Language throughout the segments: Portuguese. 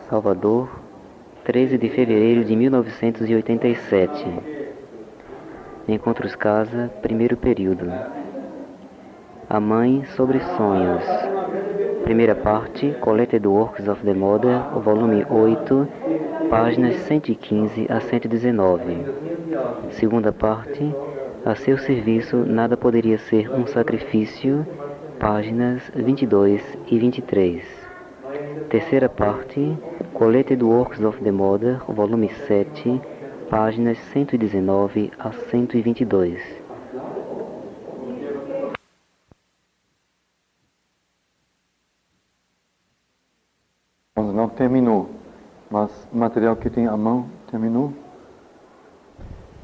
Salvador, 13 de fevereiro de 1987. Encontros Casa, primeiro período. A Mãe sobre Sonhos. Primeira parte, Collected Works of the Mother, volume 8, páginas 115 a 119. Segunda parte, A seu serviço nada poderia ser um sacrifício, páginas 22 e 23. Terceira parte, Collected Works of the Mother, volume 7, páginas 119 a 122. Não terminou, mas o material que tem à mão terminou.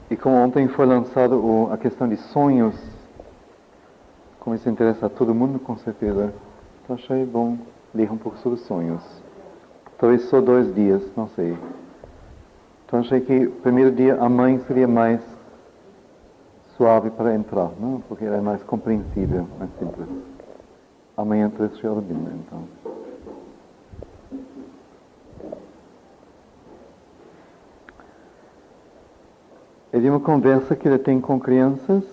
E como ontem foi lançado a questão de sonhos, como isso interessa a todo mundo, com certeza, então achei bom ler um pouco sobre sonhos. Talvez só 2 dias, não sei. Então achei que o primeiro dia a mãe seria mais suave para entrar, não? Porque ela é mais compreensível, mais simples. Amanhã traz Sri Aurobindo, então. É de uma conversa que ela tem com crianças.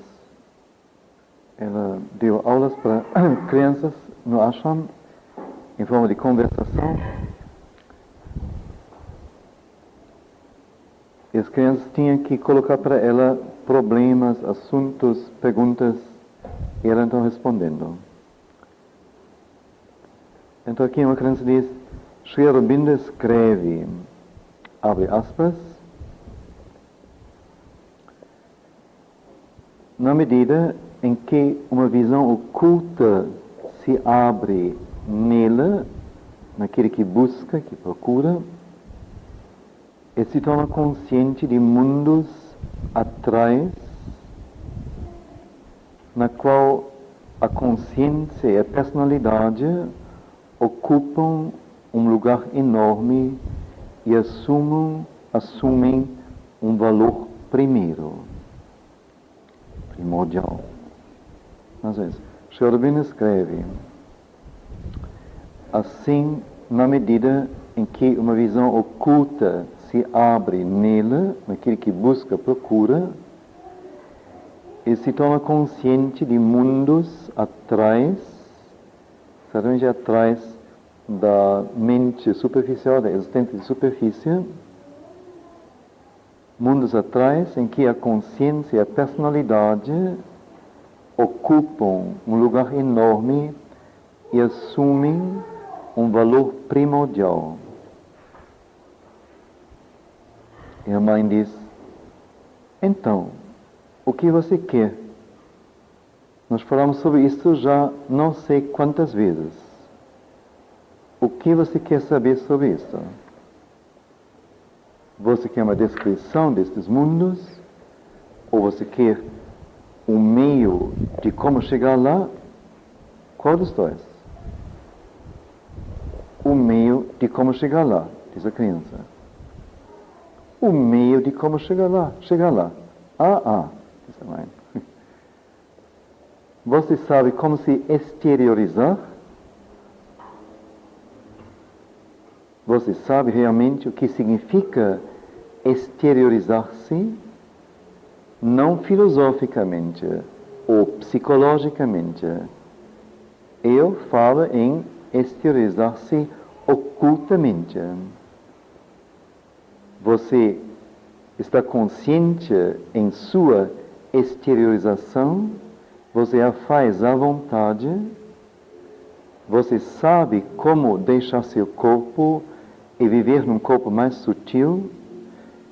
Ela deu aulas para crianças no ashram, em forma de conversação. E as crianças tinham que colocar para ela problemas, assuntos, perguntas, e ela então respondendo. Então aqui uma criança diz: Sri Aurobindo escreve, abre aspas, na medida em que uma visão oculta se abre nela, naquele que busca, que procura, e se torna consciente de mundos atrás, na qual a consciência e a personalidade ocupam um lugar enorme e assumem um valor primordial. Às vezes, Sri Aurobindo escreve: assim, na medida em que uma visão oculta se abre nela, naquele que busca, procura, e se torna consciente de mundos atrás, certamente atrás da mente superficial, da existência de superfície, mundos atrás em que a consciência e a personalidade ocupam um lugar enorme e assumem um valor primordial. E a mãe diz: então, o que você quer? Nós falamos sobre isso já não sei quantas vezes. O que você quer saber sobre isso? Você quer uma descrição destes mundos? Ou você quer um meio de como chegar lá? Qual dos dois? O meio de como chegar lá, diz a criança. O meio de como chegar lá. Chegar lá. Diz a mãe. Você sabe como se exteriorizar? Você sabe realmente o que significa exteriorizar-se? Não filosoficamente ou psicologicamente. Eu falo em exteriorizar-se ocultamente. Você está consciente em sua exteriorização? Você a faz à vontade? Você sabe como deixar seu corpo e viver num corpo mais sutil,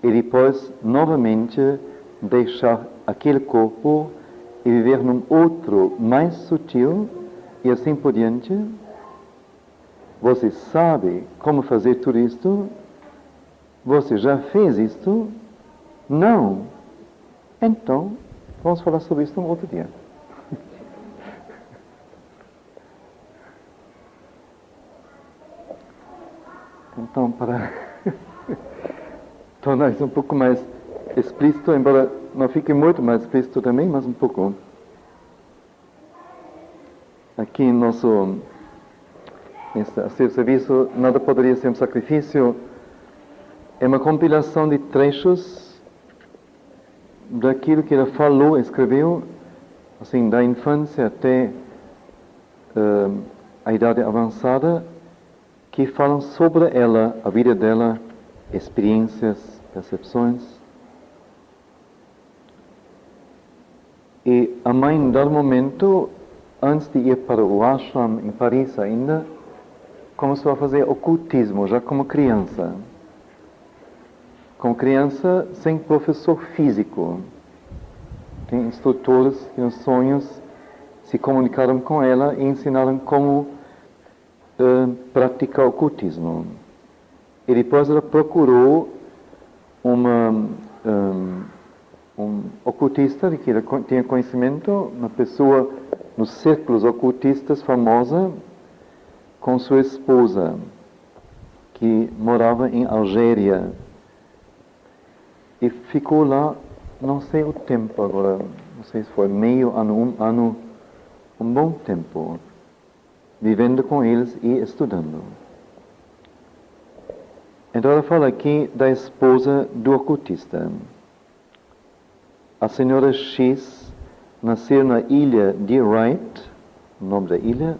e depois, novamente, deixar aquele corpo e viver num outro mais sutil, e assim por diante? Você sabe como fazer tudo isto? Você já fez isto? Não. Então, vamos falar sobre isso um outro dia. Então, para tornar isso um pouco mais explícito, embora não fique muito mais explícito também, mas um pouco. Aqui em a seu serviço, nada poderia ser um sacrifício. É uma compilação de trechos daquilo que ela falou, escreveu, assim, da infância até a idade avançada, que falam sobre ela, a vida dela, experiências, percepções. E a mãe, em dado momento, antes de ir para o ashram em Paris ainda, começou a fazer ocultismo, já como criança. Como criança, sem professor físico. Tem instrutores que nos sonhos se comunicaram com ela e ensinaram como praticar ocultismo. E depois ela procurou um ocultista de que ela tinha conhecimento, uma pessoa nos círculos ocultistas famosa, com sua esposa, que morava em Algéria. E ficou lá, não sei o tempo agora, não sei se foi meio ano, um bom tempo, vivendo com eles e estudando. Então ela fala aqui da esposa do ocultista. A senhora X nasceu na ilha de Wright, o nome da ilha,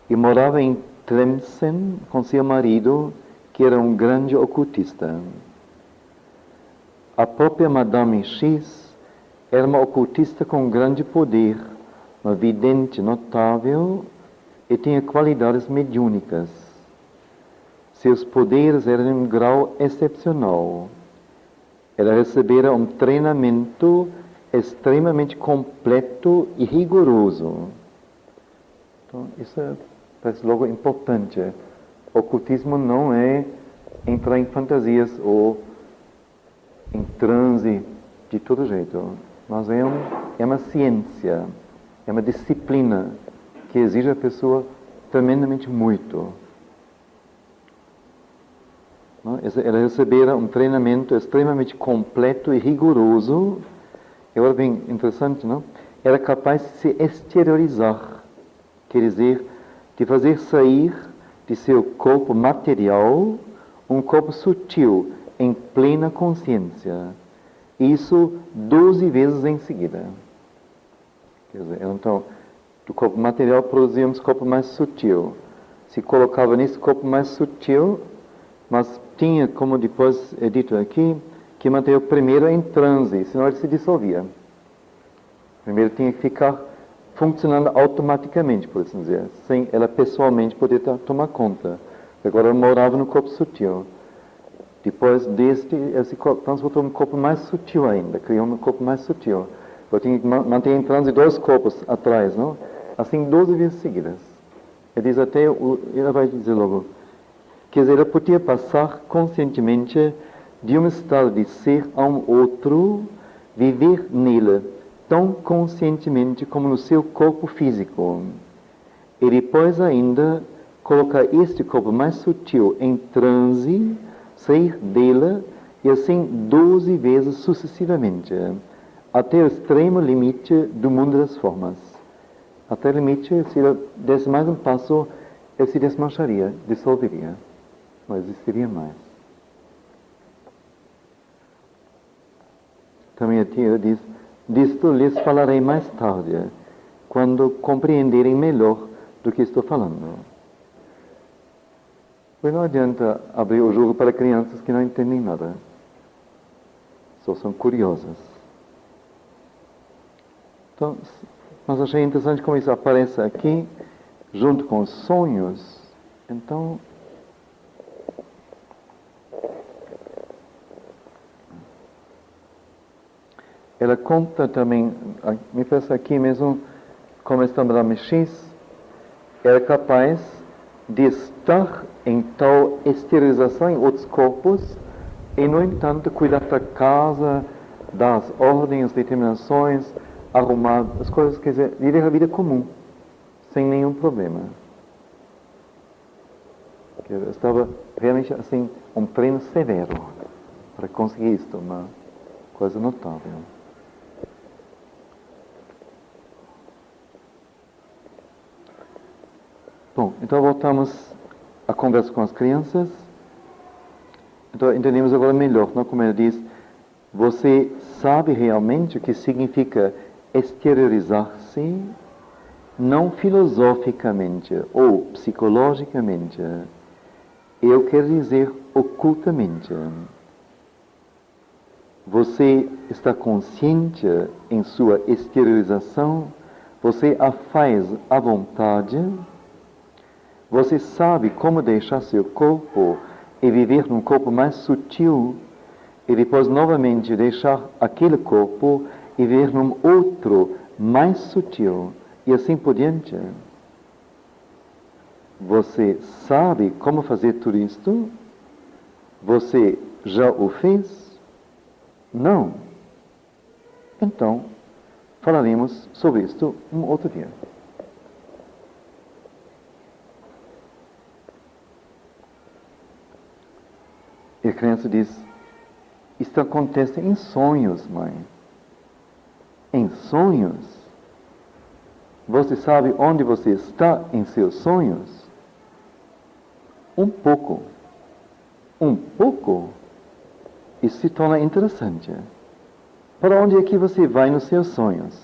e morava em Tlemcen com seu marido, que era um grande ocultista. A própria Madame X era uma ocultista com grande poder, uma vidente notável e tinha qualidades mediúnicas. Seus poderes eram de um grau excepcional. Ela recebera um treinamento extremamente completo e rigoroso. Então, isso parece logo importante. O ocultismo não é entrar em fantasias ou em transe de todo jeito, mas é uma ciência, é uma disciplina que exige a pessoa tremendamente muito. Ela recebera um treinamento extremamente completo e rigoroso. E agora bem interessante, não? Era capaz de se exteriorizar, quer dizer, de fazer sair de seu corpo material um corpo sutil, em plena consciência. Isso 12 vezes em seguida. Quer dizer, então, do corpo material produzíamos corpo mais sutil. Se colocava nesse corpo mais sutil, mas tinha, como depois é dito aqui, que manter o primeiro em transe, senão ele se dissolvia. Primeiro tinha que ficar funcionando automaticamente, por assim dizer, sem ela pessoalmente poder tomar conta. Agora ela morava no corpo sutil. Depois esse corpo transportou um corpo mais sutil ainda, criou um corpo mais sutil. Eu tinha que manter em transe 2 corpos atrás, não? Assim 12 vezes seguidas. Ele diz até, ele vai dizer logo, quer dizer, ela podia passar conscientemente de um estado de ser a um outro, viver nele, tão conscientemente como no seu corpo físico. E depois ainda colocar este corpo mais sutil em transe, sair dele, e assim 12 vezes sucessivamente, até o extremo limite do mundo das formas. Até o limite, se ele desse mais um passo, ele se desmancharia, dissolveria. Não existiria mais. Também a tia diz, disto lhes falarei mais tarde, quando compreenderem melhor do que estou falando. Pois não adianta abrir o jogo para crianças que não entendem nada. Só são curiosas. Então, mas achei interessante como isso aparece aqui, junto com os sonhos. Então, ela conta também, me parece aqui mesmo, como esta Madame X, era capaz de estar em tal esterilização em outros corpos e, no entanto, cuidar da casa, das ordens, determinações, arrumar as coisas, quer dizer, viver a vida comum, sem nenhum problema. Estava realmente assim, um treino severo para conseguir isto, uma coisa notável. Bom, então voltamos a conversa com as crianças. Então entendemos agora melhor, não? Como ele diz, você sabe realmente o que significa exteriorizar-se, não filosoficamente ou psicologicamente, eu quero dizer ocultamente. Você está consciente em sua exteriorização, você a faz à vontade, você sabe como deixar seu corpo e viver num corpo mais sutil, e depois novamente deixar aquele corpo e viver num outro mais sutil, e assim por diante. Você sabe como fazer tudo isto? Você já o fez? Não. Então, falaremos sobre isto um outro dia. E a criança diz, isto acontece em sonhos, mãe. Em sonhos? Você sabe onde você está em seus sonhos? Um pouco. Um pouco? Isso se torna interessante. Para onde é que você vai nos seus sonhos?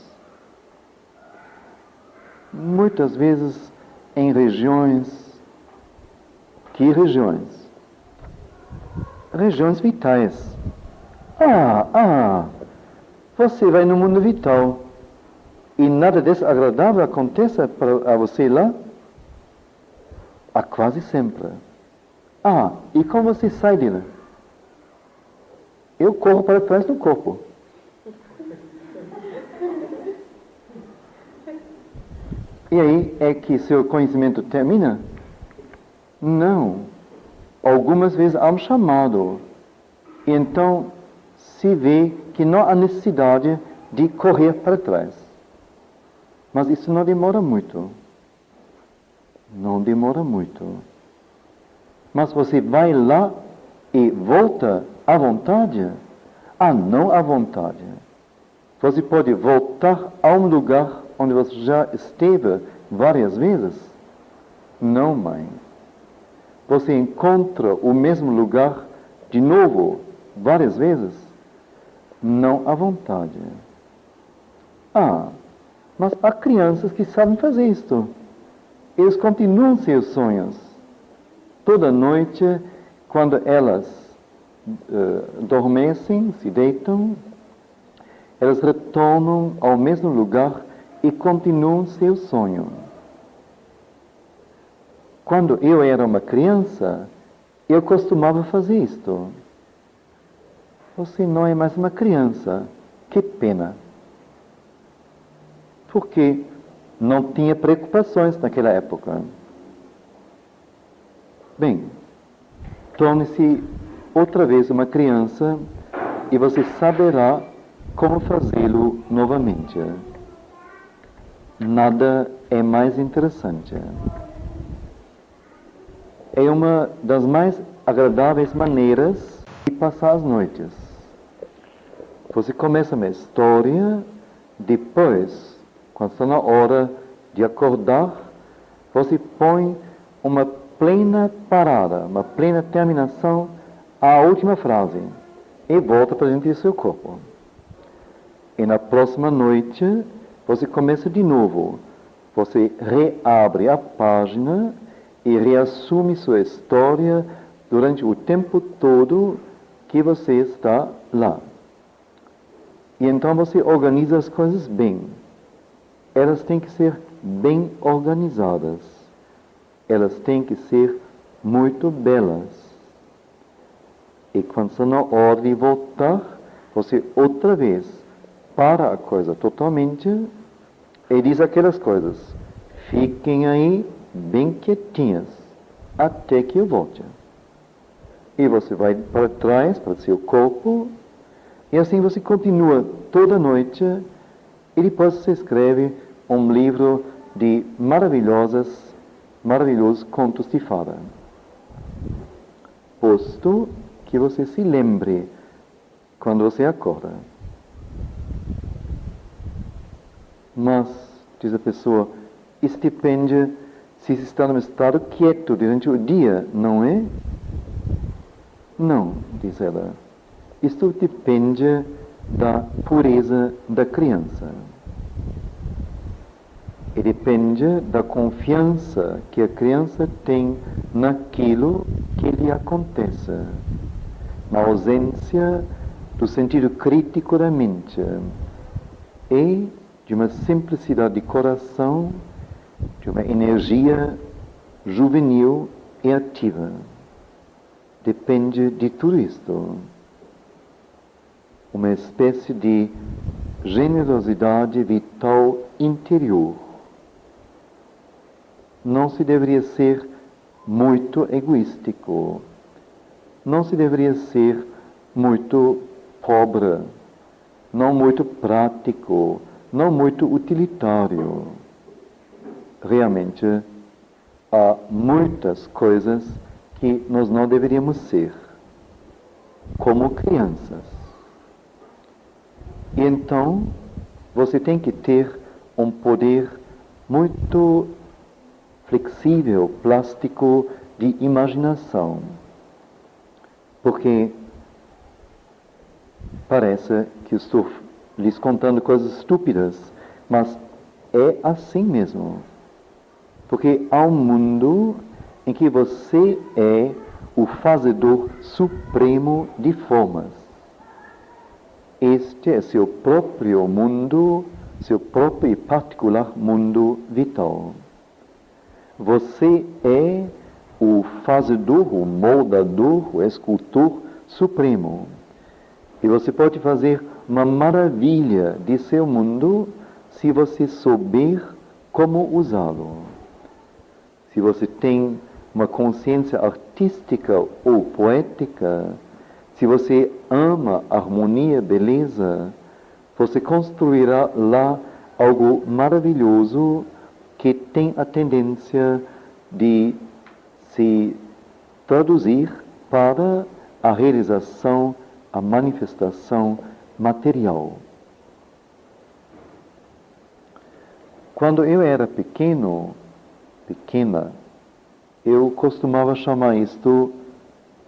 Muitas vezes em regiões... Que regiões? Regiões vitais. Você vai no mundo vital e nada desagradável acontece a você lá? Quase sempre. E como você sai de lá? Eu corro para trás do corpo. E aí é que seu conhecimento termina? Não. Algumas vezes há um chamado. E então se vê que não há necessidade de correr para trás. Mas isso não demora muito. Não demora muito. Mas você vai lá e volta à vontade? Não à vontade. Você pode voltar a um lugar onde você já esteve várias vezes? Não, mãe. Você encontra o mesmo lugar de novo várias vezes? Não à vontade. Mas há crianças que sabem fazer isto. Eles continuam seus sonhos. Toda noite, quando elas adormecem, se deitam, elas retornam ao mesmo lugar e continuam seu sonho. Quando eu era uma criança, eu costumava fazer isto. Você não é mais uma criança. Que pena. Porque não tinha preocupações naquela época. Bem, torne-se outra vez uma criança e você saberá como fazê-lo novamente. Nada é mais interessante. É uma das mais agradáveis maneiras de passar as noites. Você começa uma história, depois, quando está na hora de acordar, você põe uma plena parada, uma plena terminação à última frase e volta para dentro do seu corpo. E na próxima noite, você começa de novo. Você reabre a página e reassume sua história durante o tempo todo que você está lá. E então você organiza as coisas bem. Elas têm que ser bem organizadas. Elas têm que ser muito belas. E quando está na hora de voltar, você outra vez para a coisa totalmente e diz aquelas coisas. Fiquem aí bem quietinhas até que eu volte. E você vai para trás, para o seu corpo, e assim você continua toda noite, e depois você escreve um livro de maravilhosos contos de fada. Posto que você se lembre quando você acorda. Mas, diz a pessoa, isso depende se está num estado quieto durante o dia, não é? Não, diz ela. Isto depende da pureza da criança. E depende da confiança que a criança tem naquilo que lhe acontece, na ausência do sentido crítico da mente e de uma simplicidade de coração, de uma energia juvenil e ativa. Depende de tudo isto. Uma espécie de generosidade vital interior. Não se deveria ser muito egoístico. Não se deveria ser muito pobre. Não muito prático. Não muito utilitário. Realmente, há muitas coisas que nós não deveríamos ser, como crianças. E então, você tem que ter um poder muito flexível, plástico, de imaginação. Porque parece que estou lhes contando coisas estúpidas, mas é assim mesmo. Porque há um mundo em que você é o fazedor supremo de formas. Este é seu próprio mundo, seu próprio e particular mundo vital. Você é o fazedor, o moldador, o escultor supremo. E você pode fazer uma maravilha de seu mundo se você souber como usá-lo. Se você tem uma consciência artística ou poética, se você ama harmonia, beleza, você construirá lá algo maravilhoso que tem a tendência de se traduzir para a realização, a manifestação material. Quando eu era pequena, eu costumava chamar isto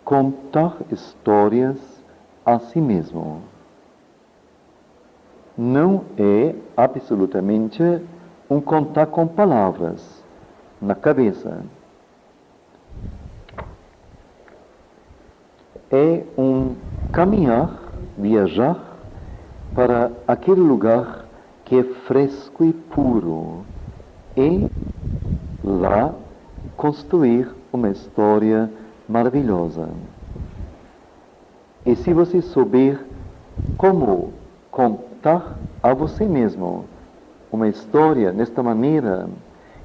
contar histórias a si mesmo. Não é absolutamente um contar com palavras na cabeça. É um caminhar, viajar para aquele lugar que é fresco e puro e lá construir uma história maravilhosa. E se você souber como contar a você mesmo uma história desta maneira,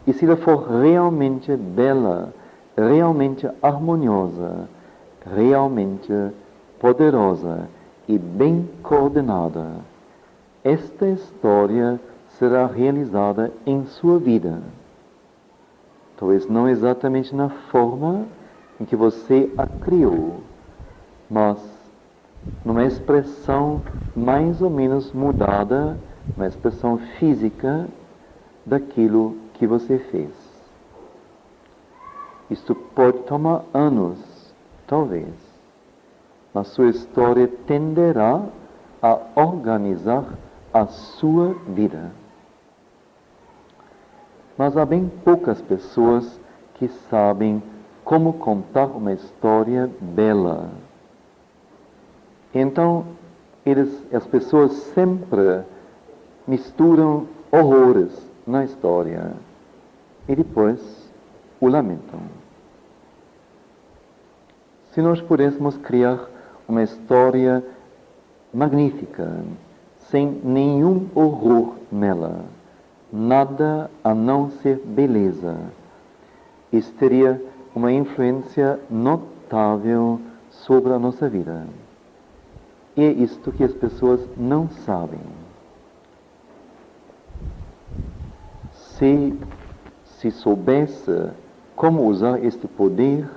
e se ela for realmente bela, realmente harmoniosa, realmente poderosa e bem coordenada, esta história será realizada em sua vida. Talvez não exatamente na forma em que você a criou, mas numa expressão mais ou menos mudada, uma expressão física daquilo que você fez. Isto pode tomar anos, talvez, mas sua história tenderá a organizar a sua vida. Mas há bem poucas pessoas que sabem como contar uma história bela. Então, as pessoas sempre misturam horrores na história e depois o lamentam. Se nós pudéssemos criar uma história magnífica, sem nenhum horror nela, nada a não ser beleza, isso teria uma influência notável sobre a nossa vida. E é isto que as pessoas não sabem. Se soubesse como usar este poder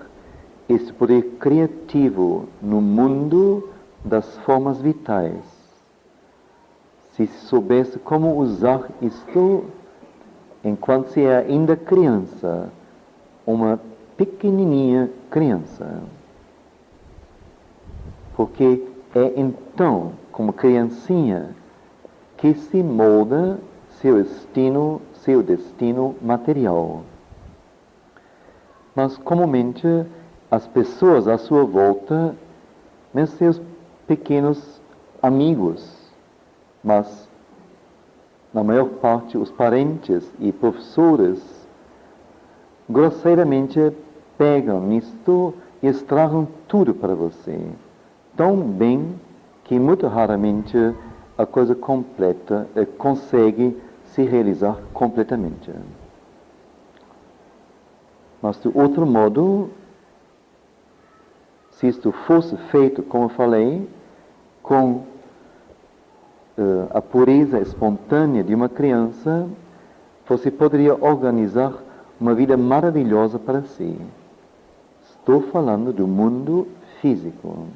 criativo no mundo das formas vitais, se soubesse como usar isto enquanto se é ainda criança, uma pequenininha criança. Porque é então, como criancinha, que se molda seu destino material. Mas, comumente, as pessoas à sua volta, mesmo seus pequenos amigos, mas, na maior parte, os parentes e professores, grosseiramente pegam nisto e estragam tudo para você. Tão bem que muito raramente a coisa completa consegue se realizar completamente. Mas, de outro modo, se isto fosse feito, como eu falei, com a pureza espontânea de uma criança, você poderia organizar uma vida maravilhosa para si. Estou falando do mundo físico.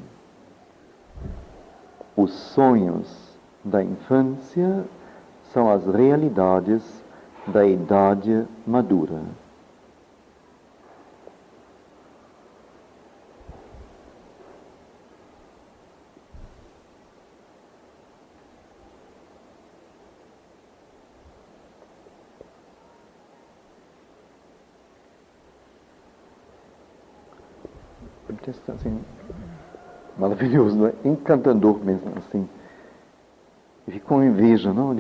Os sonhos da infância são as realidades da idade madura. Assim, maravilhoso, não é? Encantador mesmo, assim. E com inveja, não?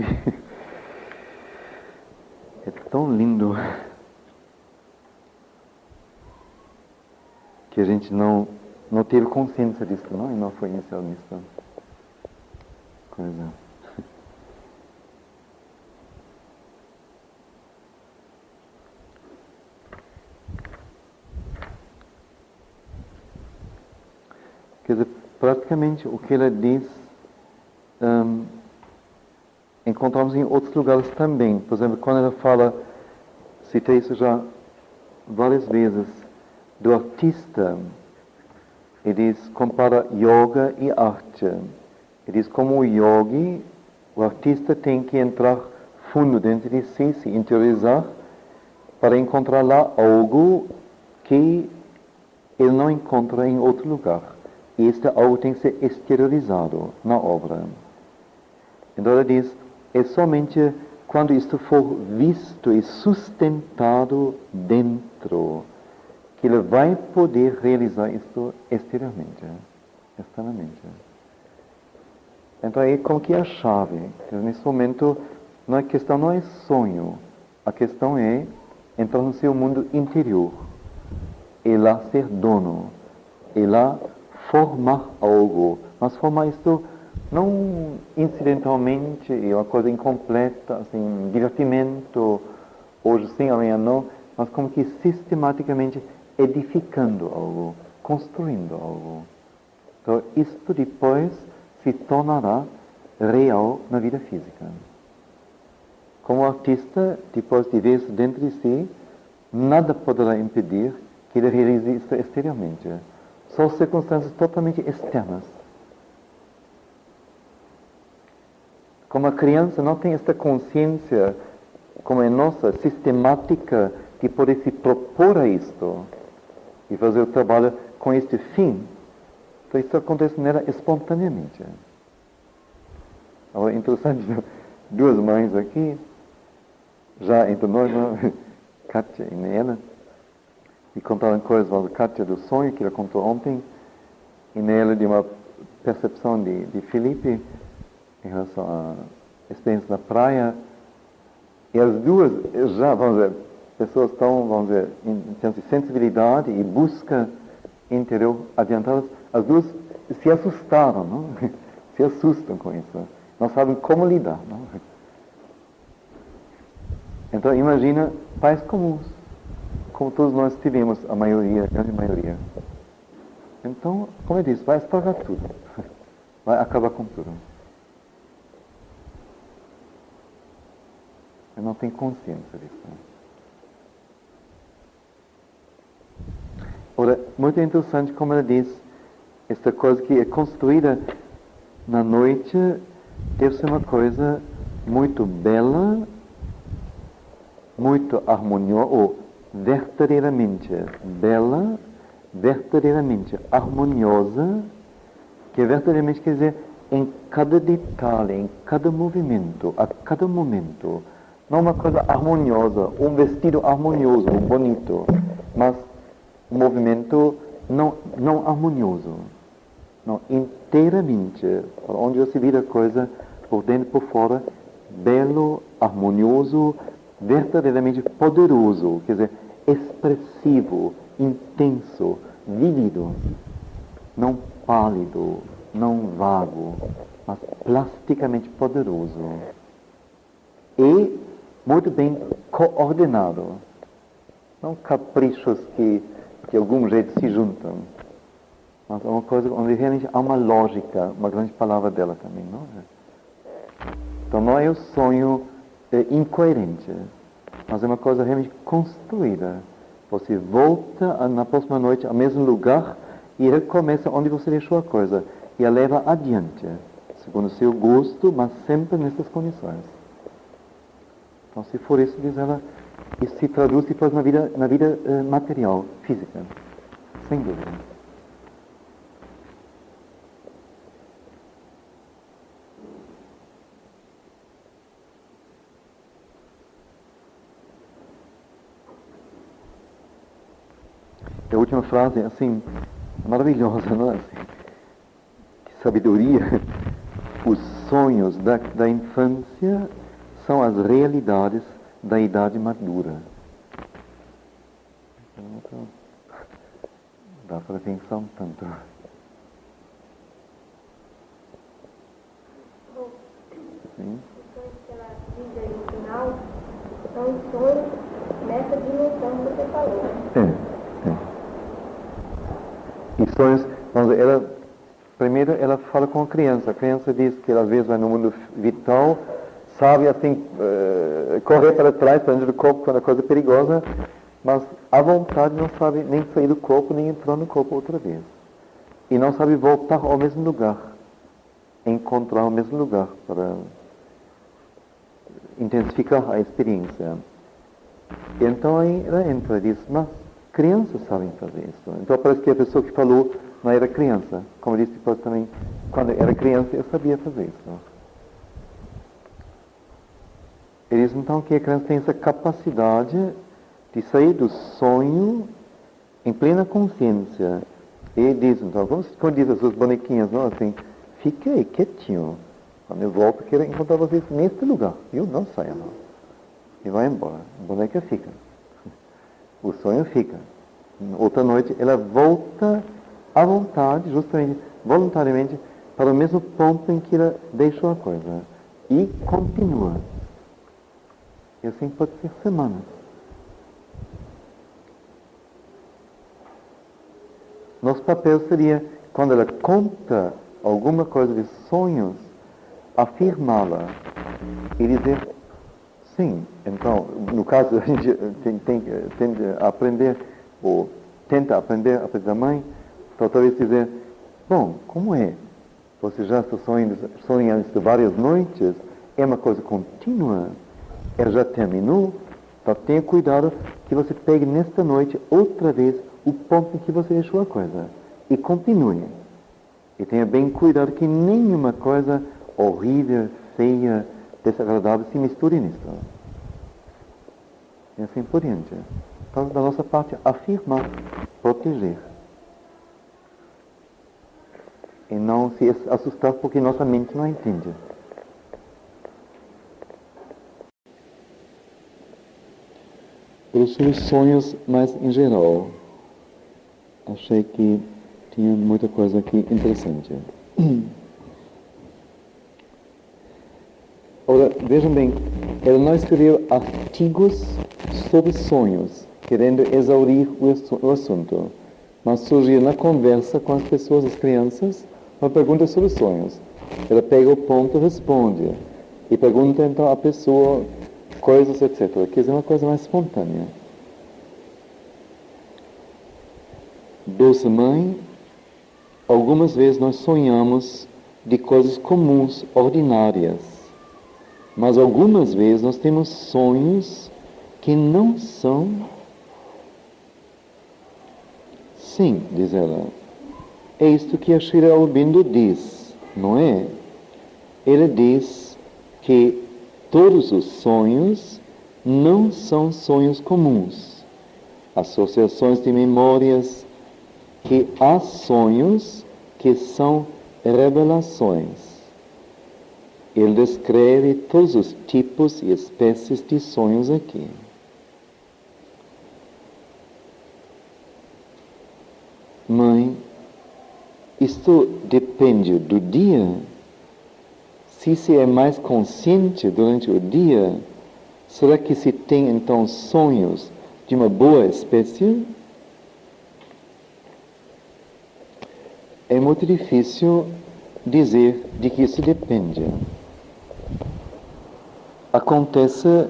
É tão lindo que a gente não teve consciência disso, não? E não foi iniciado nisso. Coisa. Quer dizer, praticamente o que ela diz encontramos em outros lugares também. Por exemplo, quando ela fala, citei isso já várias vezes, do artista, ele diz, compara yoga e arte. Ele diz como o yogi, o artista tem que entrar fundo dentro de si, se interiorizar, para encontrar lá algo que ele não encontra em outro lugar. E este algo tem que ser exteriorizado na obra. Então ela diz, é somente quando isto for visto e sustentado dentro que ele vai poder realizar isto exteriormente, externamente. Então aí como que é a chave. Nesse momento a questão não é sonho, a questão é entrar no seu mundo interior, e lá ser dono, e lá formar algo, mas formar isto não incidentalmente, é uma coisa incompleta, assim, divertimento, hoje sim, amanhã não, mas como que sistematicamente edificando algo, construindo algo. Então, isto depois se tornará real na vida física. Como artista, depois de ver isso dentro de si, nada poderá impedir que ele realize isso exteriormente. São circunstâncias totalmente externas. Como a criança não tem esta consciência, como é nossa, sistemática, de poder se propor a isto e fazer o trabalho com este fim, então isso acontece nela espontaneamente. Agora, interessante, duas mães aqui, já entre nós, Kátia e Nela, e contaram coisas, Kátia do sonho que ela contou ontem, e Nela de uma percepção de Felipe, em relação à experiência na praia, e as duas já, vamos dizer, pessoas estão, vamos dizer, em termos de sensibilidade e busca interior adiantadas, as duas se assustaram, não? Se assustam com isso, não sabem como lidar, não? Então imagina pais comuns, como todos nós tivemos, a maioria, a grande maioria. Então, como eu disse, vai estragar tudo, vai acabar com tudo. Eu não tenho consciência disso. Ora, muito interessante como ela diz, esta coisa que é construída na noite deve ser uma coisa muito bela, muito harmoniosa, ou verdadeiramente bela, verdadeiramente harmoniosa, que verdadeiramente quer dizer em cada detalhe, em cada movimento, a cada momento. Não uma coisa harmoniosa, um vestido harmonioso, bonito, mas um movimento não harmonioso. Não, inteiramente, onde você vira a coisa por dentro e por fora, belo, harmonioso, verdadeiramente poderoso, quer dizer, expressivo, intenso, vívido, não pálido, não vago, mas plasticamente poderoso. E muito bem coordenado. Não caprichos que de algum jeito se juntam. Mas é uma coisa onde realmente há uma lógica, uma grande palavra dela também, não é? Então não é o sonho incoerente, mas é uma coisa realmente construída. Você volta na próxima noite ao mesmo lugar e recomeça onde você deixou a coisa e a leva adiante, segundo o seu gosto, mas sempre nessas condições. Então, se for isso, diz ela, isso se traduz depois na vida material, física, sem dúvida. A última frase é assim, maravilhosa, não é? Assim, que sabedoria. Os sonhos da infância são as realidades da idade madura. Então, dá para pensar um tanto. Sim. Os sonhos que ela diz aí no final são os sonhos nessa dimensão que você falou. E sonhos, primeiro ela fala com a criança diz que ela às vezes vai no mundo vital, sabe assim, correr para trás, para dentro do corpo, quando a coisa é perigosa, mas à vontade não sabe nem sair do corpo, nem entrar no corpo outra vez. E não sabe voltar ao mesmo lugar, encontrar o mesmo lugar para intensificar a experiência. Então aí ela entra e diz, mas crianças sabem fazer isso. Então parece que a pessoa que falou não era criança. Como disse depois também, quando era criança eu sabia fazer isso. Ele diz então que a criança tem essa capacidade de sair do sonho em plena consciência. E diz então, quando diz as suas bonequinhas, não, assim, fique aí quietinho. Quando eu volto, quero encontrar vocês neste lugar. Eu não saio, não. E vai embora. A boneca fica. O sonho fica. Outra noite, ela volta à vontade, justamente, voluntariamente, para o mesmo ponto em que ela deixou a coisa. E continua. E assim pode ser semanas. Nosso papel seria, quando ela conta alguma coisa de sonhos, afirmá-la e dizer, sim, então, no caso, a gente tende a aprender, ou tenta aprender da mãe, então talvez dizer, bom, como é? Você já está sonhando de várias noites, é uma coisa contínua, ela já terminou, então tenha cuidado que você pegue nesta noite outra vez o ponto em que você deixou a coisa, e continue. E tenha bem cuidado que nenhuma coisa horrível, feia, desagradável se misture nisso. E assim por diante. Então, da nossa parte, afirmar, proteger. E não se assustar porque nossa mente não entende. Sobre os sonhos, mas em geral, achei que tinha muita coisa aqui interessante. Ora, vejam bem, ela não escreveu artigos sobre sonhos, querendo exaurir o assunto, mas surgiu na conversa com as pessoas, as crianças, uma pergunta sobre sonhos. Ela pega o ponto e responde, e pergunta então à pessoa coisas, etc. Quer dizer, uma coisa mais espontânea. Doce Mãe, algumas vezes nós sonhamos de coisas comuns, ordinárias. Mas algumas vezes nós temos sonhos que não são Sim, diz ela. É isto que a Sri Aurobindo diz, não é? Ele diz que todos os sonhos não são sonhos comuns. Associações de memórias, que há sonhos que são revelações. Ele descreve todos os tipos e espécies de sonhos aqui. Mãe, isto depende do dia. Se se é mais consciente durante o dia, será que se tem então sonhos de uma boa espécie? É muito difícil dizer de que isso depende. Acontece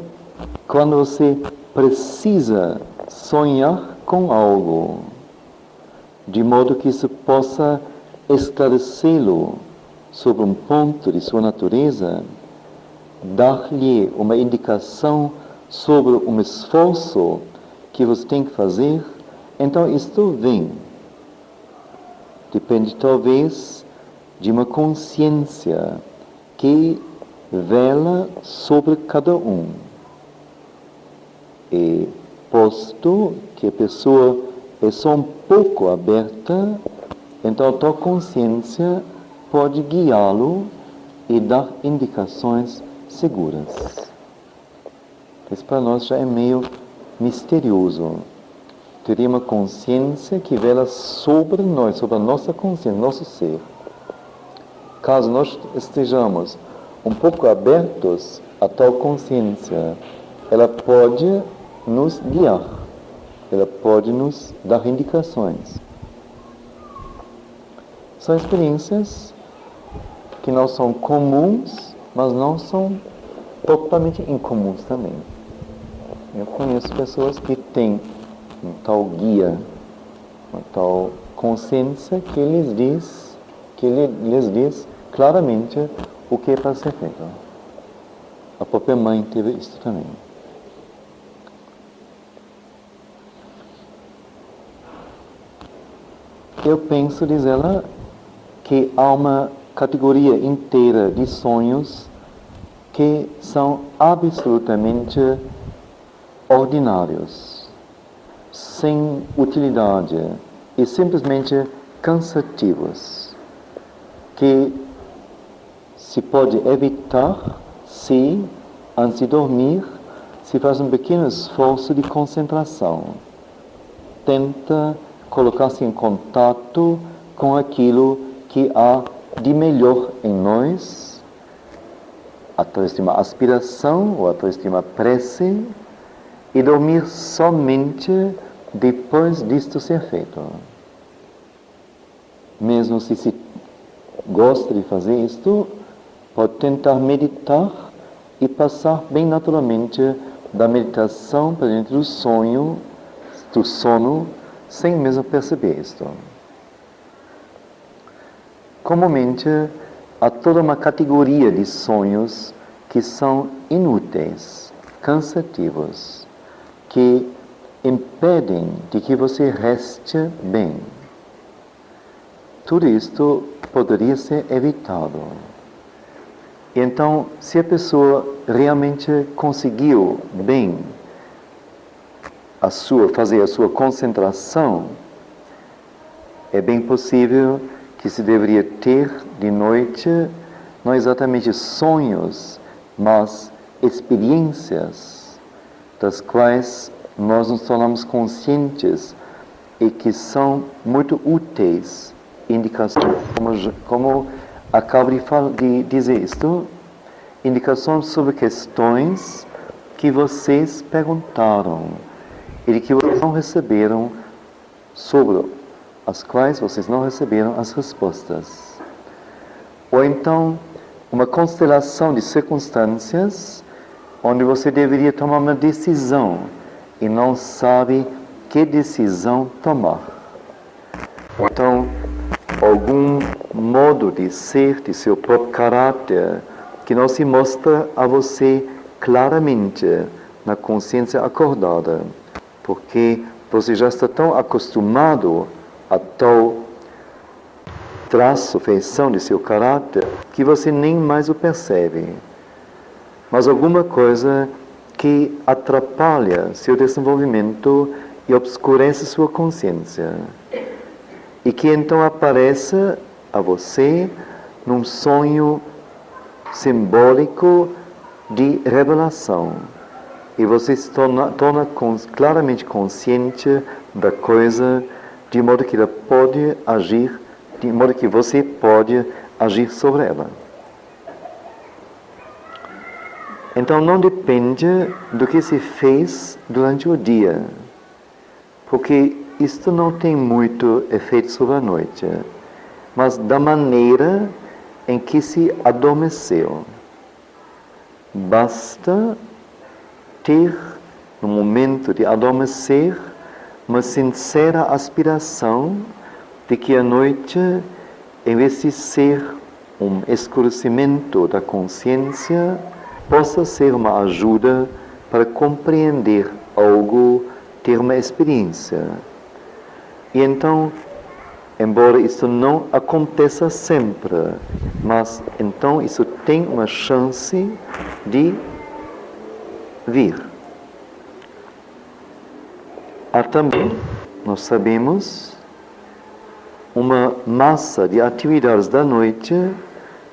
quando você precisa sonhar com algo, de modo que isso possa esclarecê-lo sobre um ponto de sua natureza, dar-lhe uma indicação sobre um esforço que você tem que fazer, então isto vem. Depende talvez de uma consciência que vela sobre cada um. E posto que a pessoa é só um pouco aberta, então a tua consciência pode guiá-lo e dar indicações seguras. Isso para nós já é meio misterioso. Teria uma consciência que vela sobre nós, sobre a nossa consciência, nosso ser. Caso nós estejamos um pouco abertos a tal consciência, ela pode nos guiar, ela pode nos dar indicações. São experiências que não são comuns, mas não são totalmente incomuns também. Eu conheço pessoas que têm um tal guia, uma tal consciência que lhes diz claramente o que é para ser feito. A própria mãe teve isso também. Eu penso, diz ela, que há uma categoria inteira de sonhos que são absolutamente ordinários, sem utilidade e simplesmente cansativos, que se pode evitar se, antes de dormir, se faz um pequeno esforço de concentração. Tenta colocar-se em contato com aquilo que há de melhor em nós, através de uma aspiração ou através de uma prece, e dormir somente depois disto ser feito. Mesmo se gosta de fazer isto, pode tentar meditar e passar bem naturalmente da meditação para dentro do sono, sem mesmo perceber isto. Comumente, há toda uma categoria de sonhos que são inúteis, cansativos, que impedem de que você reste bem. Tudo isto poderia ser evitado. Então, se a pessoa realmente conseguiu bem fazer a sua concentração, é bem possível que se deveria ter de noite, não exatamente sonhos, mas experiências das quais nós nos tornamos conscientes e que são muito úteis, indicações, como acabo de dizer isto, indicações sobre questões que vocês perguntaram e de que vocês não receberam, sobre as quais vocês não receberam as respostas. Ou então, uma constelação de circunstâncias onde você deveria tomar uma decisão e não sabe que decisão tomar. Ou então, algum modo de ser, de seu próprio caráter, que não se mostra a você claramente na consciência acordada, porque você já está tão acostumado a tal traço, feição de seu caráter, que você nem mais o percebe. Mas alguma coisa que atrapalha seu desenvolvimento e obscurece sua consciência. E que então aparece a você num sonho simbólico de revelação. E você se torna claramente consciente da coisa, de modo que ela pode agir, de modo que você pode agir sobre ela. Então não depende do que se fez durante o dia, porque isto não tem muito efeito sobre a noite, mas da maneira em que se adormeceu. Basta ter, no momento de adormecer, uma sincera aspiração de que a noite, em vez de ser um escurecimento da consciência, possa ser uma ajuda para compreender algo, ter uma experiência. E então, embora isso não aconteça sempre, mas então isso tem uma chance de vir. Há também, nós sabemos, uma massa de atividades da noite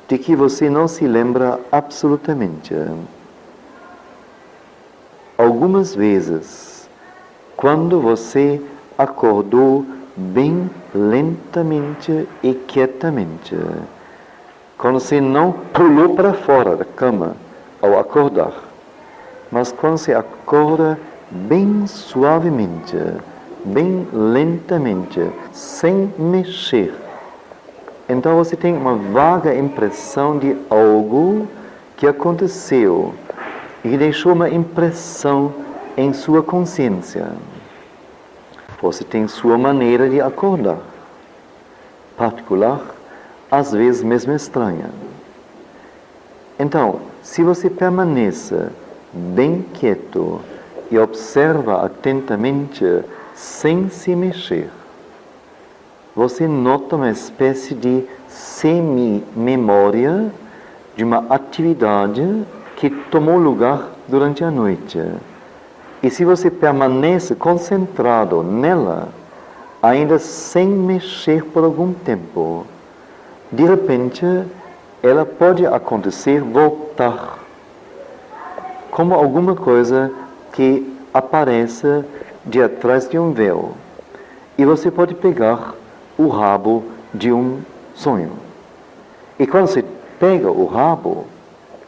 de que você não se lembra absolutamente. Algumas vezes, quando você acordou bem lentamente e quietamente, quando você não pulou para fora da cama ao acordar, mas quando você acorda bem suavemente, bem lentamente, sem mexer, então você tem uma vaga impressão de algo que aconteceu e que deixou uma impressão em sua consciência. Você tem sua maneira de acordar, particular, às vezes mesmo estranha. Então, se você permanece bem quieto e observa atentamente, sem se mexer, você nota uma espécie de semi-memória de uma atividade que tomou lugar durante a noite. E se você permanece concentrado nela, ainda sem mexer por algum tempo, de repente, ela pode acontecer, voltar, como alguma coisa que aparece de atrás de um véu. E você pode pegar o rabo de um sonho. E quando você pega o rabo,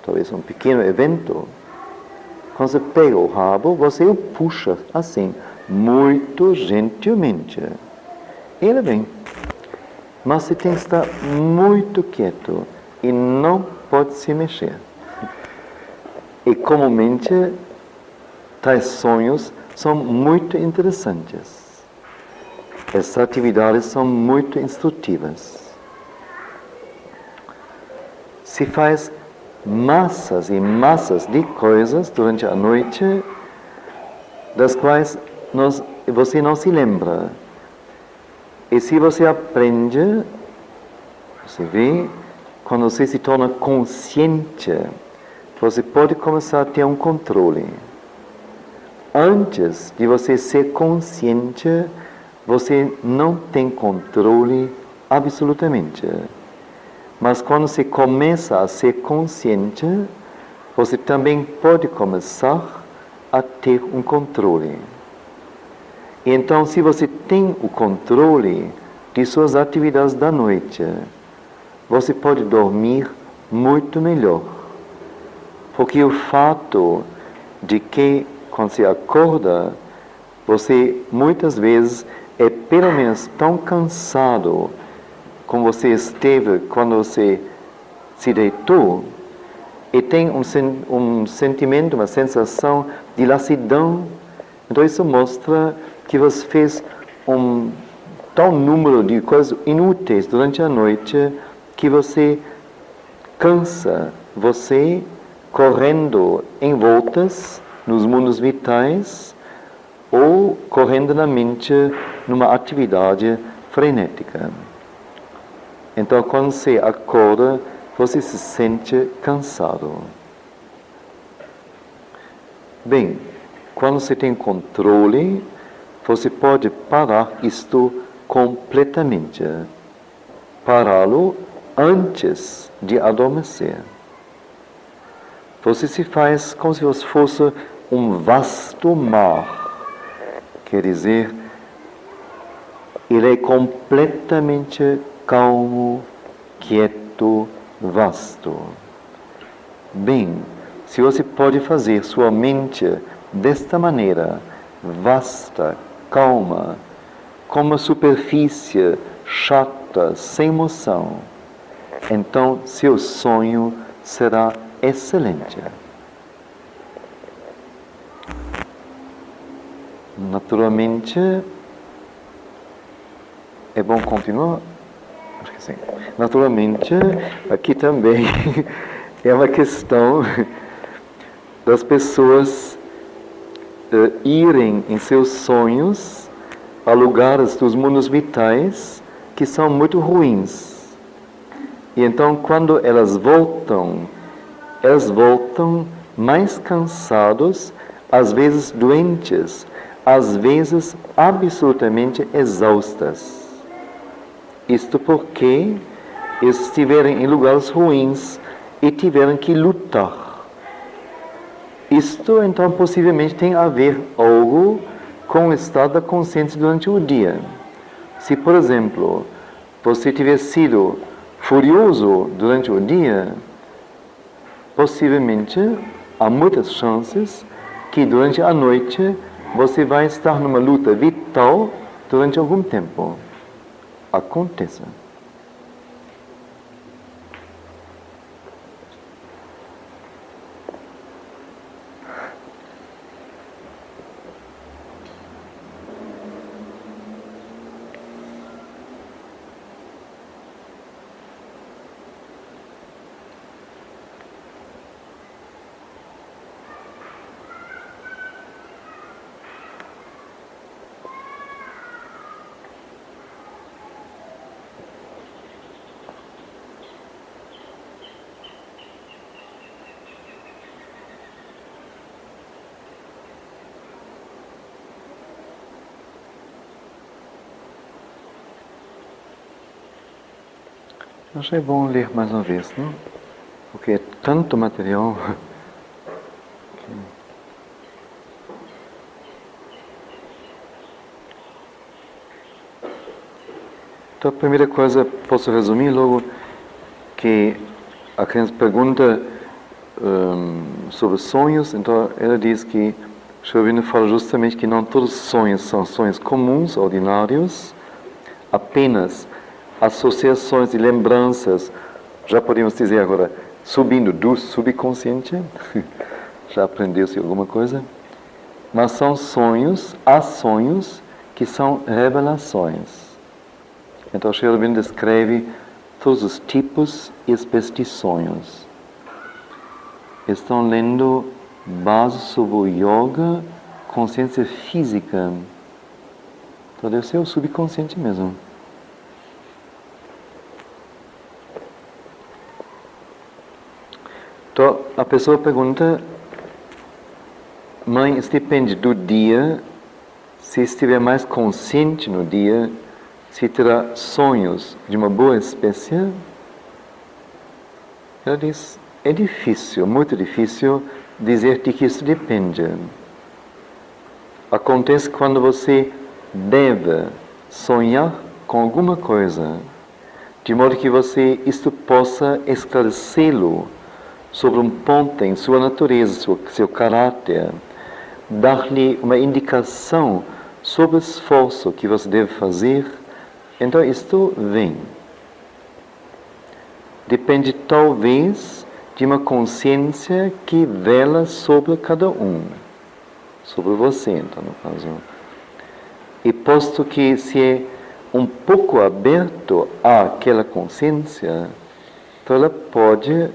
talvez um pequeno evento, quando você pega o rabo, você o puxa assim, muito gentilmente. Ele vem. Mas você tem que estar muito quieto e não pode se mexer. E comumente, tais sonhos são muito interessantes. Essas atividades são muito instrutivas. Se faz massas e massas de coisas durante a noite, das quais você não se lembra. E se você aprende, você vê, quando você se torna consciente, você pode começar a ter um controle. Antes de você ser consciente, você não tem controle absolutamente. Mas quando você começa a ser consciente, você também pode começar a ter um controle. E então, se você tem o controle de suas atividades da noite, você pode dormir muito melhor. Porque o fato de que, quando você acorda, você muitas vezes é pelo menos tão cansado como você esteve quando você se deitou, e tem um sentimento, uma sensação de lassidão. Então isso mostra que você fez um tal número de coisas inúteis durante a noite que você cansa você correndo em voltas nos mundos vitais ou correndo na mente numa atividade frenética. Então, quando você acorda, você se sente cansado. Bem, quando você tem controle, você pode parar isto completamente. Pará-lo antes de adormecer. Você se faz como se fosse um vasto mar. Quer dizer, ele é completamente calmo, quieto, vasto. Bem, se você pode fazer sua mente desta maneira, vasta, calma, com uma superfície chata, sem emoção, então seu sonho será excelente. Naturalmente, é bom continuar? Acho que sim. Naturalmente, aqui também é uma questão das pessoas irem em seus sonhos a lugares dos mundos vitais que são muito ruins. E então, quando elas voltam mais cansados, às vezes doentes, às vezes absolutamente exaustas. Isto porque eles estiveram em lugares ruins e tiveram que lutar. Isto, então, possivelmente tem a ver algo com o estado da consciência durante o dia. Se, por exemplo, você tiver sido furioso durante o dia, possivelmente há muitas chances que durante a noite você vai estar numa luta vital durante algum tempo. Aconteça. Achei bom ler mais uma vez, não? Porque é tanto material. Então, a primeira coisa, posso resumir logo, que a criança pergunta sobre sonhos, então ela diz que Sri fala justamente que não todos os sonhos são sonhos comuns, ordinários, apenas associações e lembranças, já podemos dizer agora, subindo do subconsciente, já aprendeu-se alguma coisa, mas são sonhos, há sonhos que são revelações. Então, Sri Aurobindo descreve todos os tipos e espécies de sonhos. Estão lendo bases sobre o yoga, consciência física. Então, deve ser o subconsciente mesmo. Então, a pessoa pergunta, mãe, isso depende do dia, se estiver mais consciente no dia, se terá sonhos de uma boa espécie? Ela diz, é difícil, muito difícil dizer de que isso depende. Acontece quando você deve sonhar com alguma coisa, de modo que isto possa esclarecê-lo sobre um ponto em sua natureza, seu caráter, dar-lhe uma indicação sobre o esforço que você deve fazer. Então, isto vem. Depende, talvez, de uma consciência que vela sobre cada um. Sobre você, então, no caso. E posto que se é um pouco aberto àquela consciência, então ela pode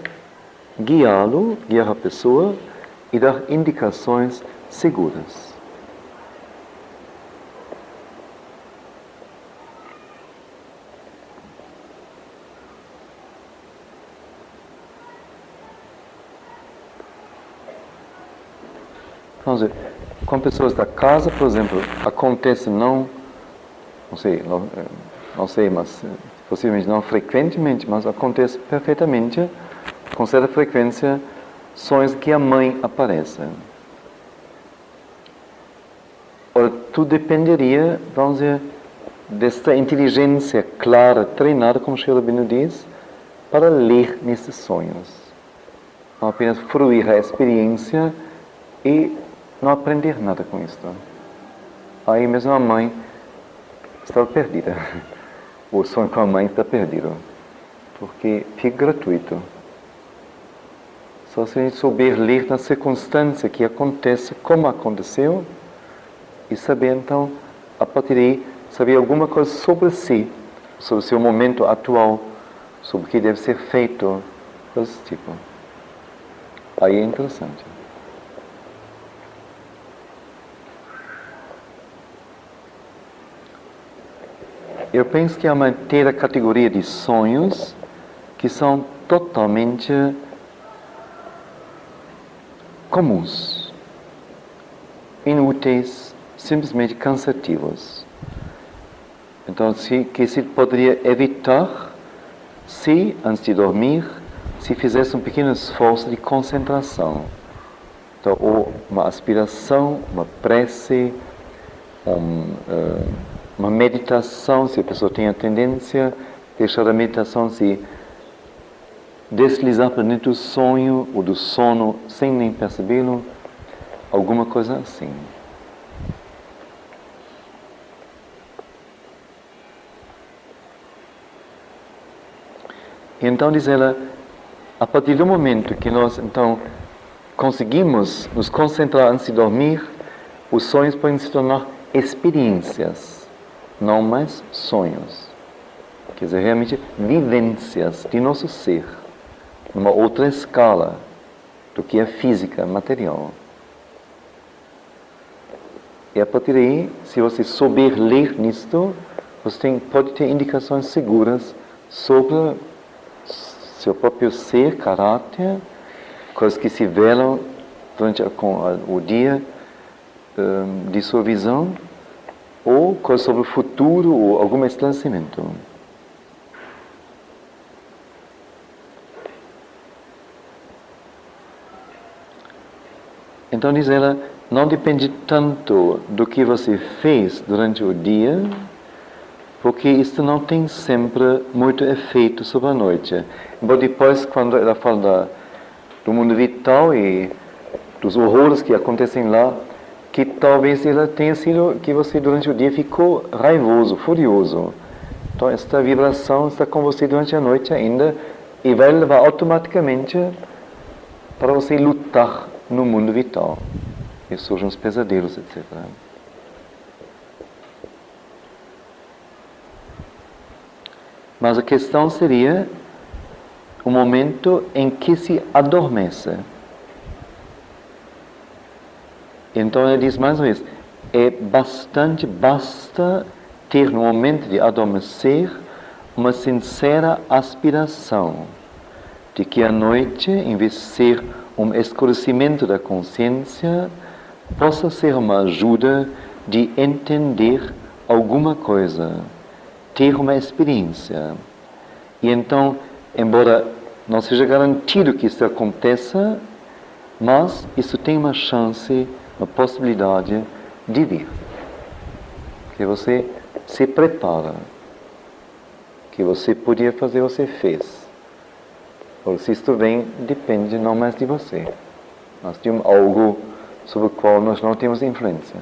guiar a pessoa e dar indicações seguras. Então, com pessoas da casa, por exemplo, acontece não sei, mas possivelmente não frequentemente, mas acontece perfeitamente, com certa frequência, sonhos que a mãe aparece. Ora, tudo dependeria, vamos dizer, desta inteligência clara, treinada, como Sri Aurobindo diz, para ler nesses sonhos. Não apenas fruir a experiência e não aprender nada com isso. Aí mesmo a mãe estava perdida. O sonho com a mãe está perdido. Porque fica gratuito. Só se a gente souber ler na circunstância que acontece, como aconteceu, e saber então, a partir daí, saber alguma coisa sobre si, sobre o seu momento atual, sobre o que deve ser feito, desse tipo. Aí é interessante. Eu penso que há uma inteira categoria de sonhos que são totalmente comuns, inúteis, simplesmente cansativos. Então, que se poderia evitar se, antes de dormir, se fizesse um pequeno esforço de concentração. Então, ou uma aspiração, uma prece, uma meditação, se a pessoa tem a tendência, deixar a meditação se deslizar para dentro do sonho ou do sono sem nem percebê-lo, alguma coisa assim. Então, diz ela, a partir do momento que nós, então, conseguimos nos concentrar antes de dormir, os sonhos podem se tornar experiências, não mais sonhos. Quer dizer, realmente vivências de nosso ser, numa outra escala do que a física material. E a partir daí, se você souber ler nisto, você pode ter indicações seguras sobre seu próprio ser, caráter, coisas que se velam durante o dia de sua visão, ou coisas sobre o futuro, ou algum esclarecimento. Então, diz ela, não depende tanto do que você fez durante o dia, porque isso não tem sempre muito efeito sobre a noite. Embora depois, quando ela fala do mundo vital e dos horrores que acontecem lá, que talvez ela tenha sido que você durante o dia ficou raivoso, furioso. Então, esta vibração está com você durante a noite ainda e vai levar automaticamente para você lutar no mundo vital. E surgem os pesadelos, etc. Mas a questão seria o momento em que se adormece. Então ele diz mais uma vez, basta ter no momento de adormecer uma sincera aspiração de que a noite, em vez de ser um escurecimento da consciência, possa ser uma ajuda de entender alguma coisa, ter uma experiência. E então, embora não seja garantido que isso aconteça, mas isso tem uma chance, uma possibilidade de vir. Que você se prepara. Que você podia fazer, você fez. Ou se isto vem, depende não mais de você, mas de algo sobre o qual nós não temos influência.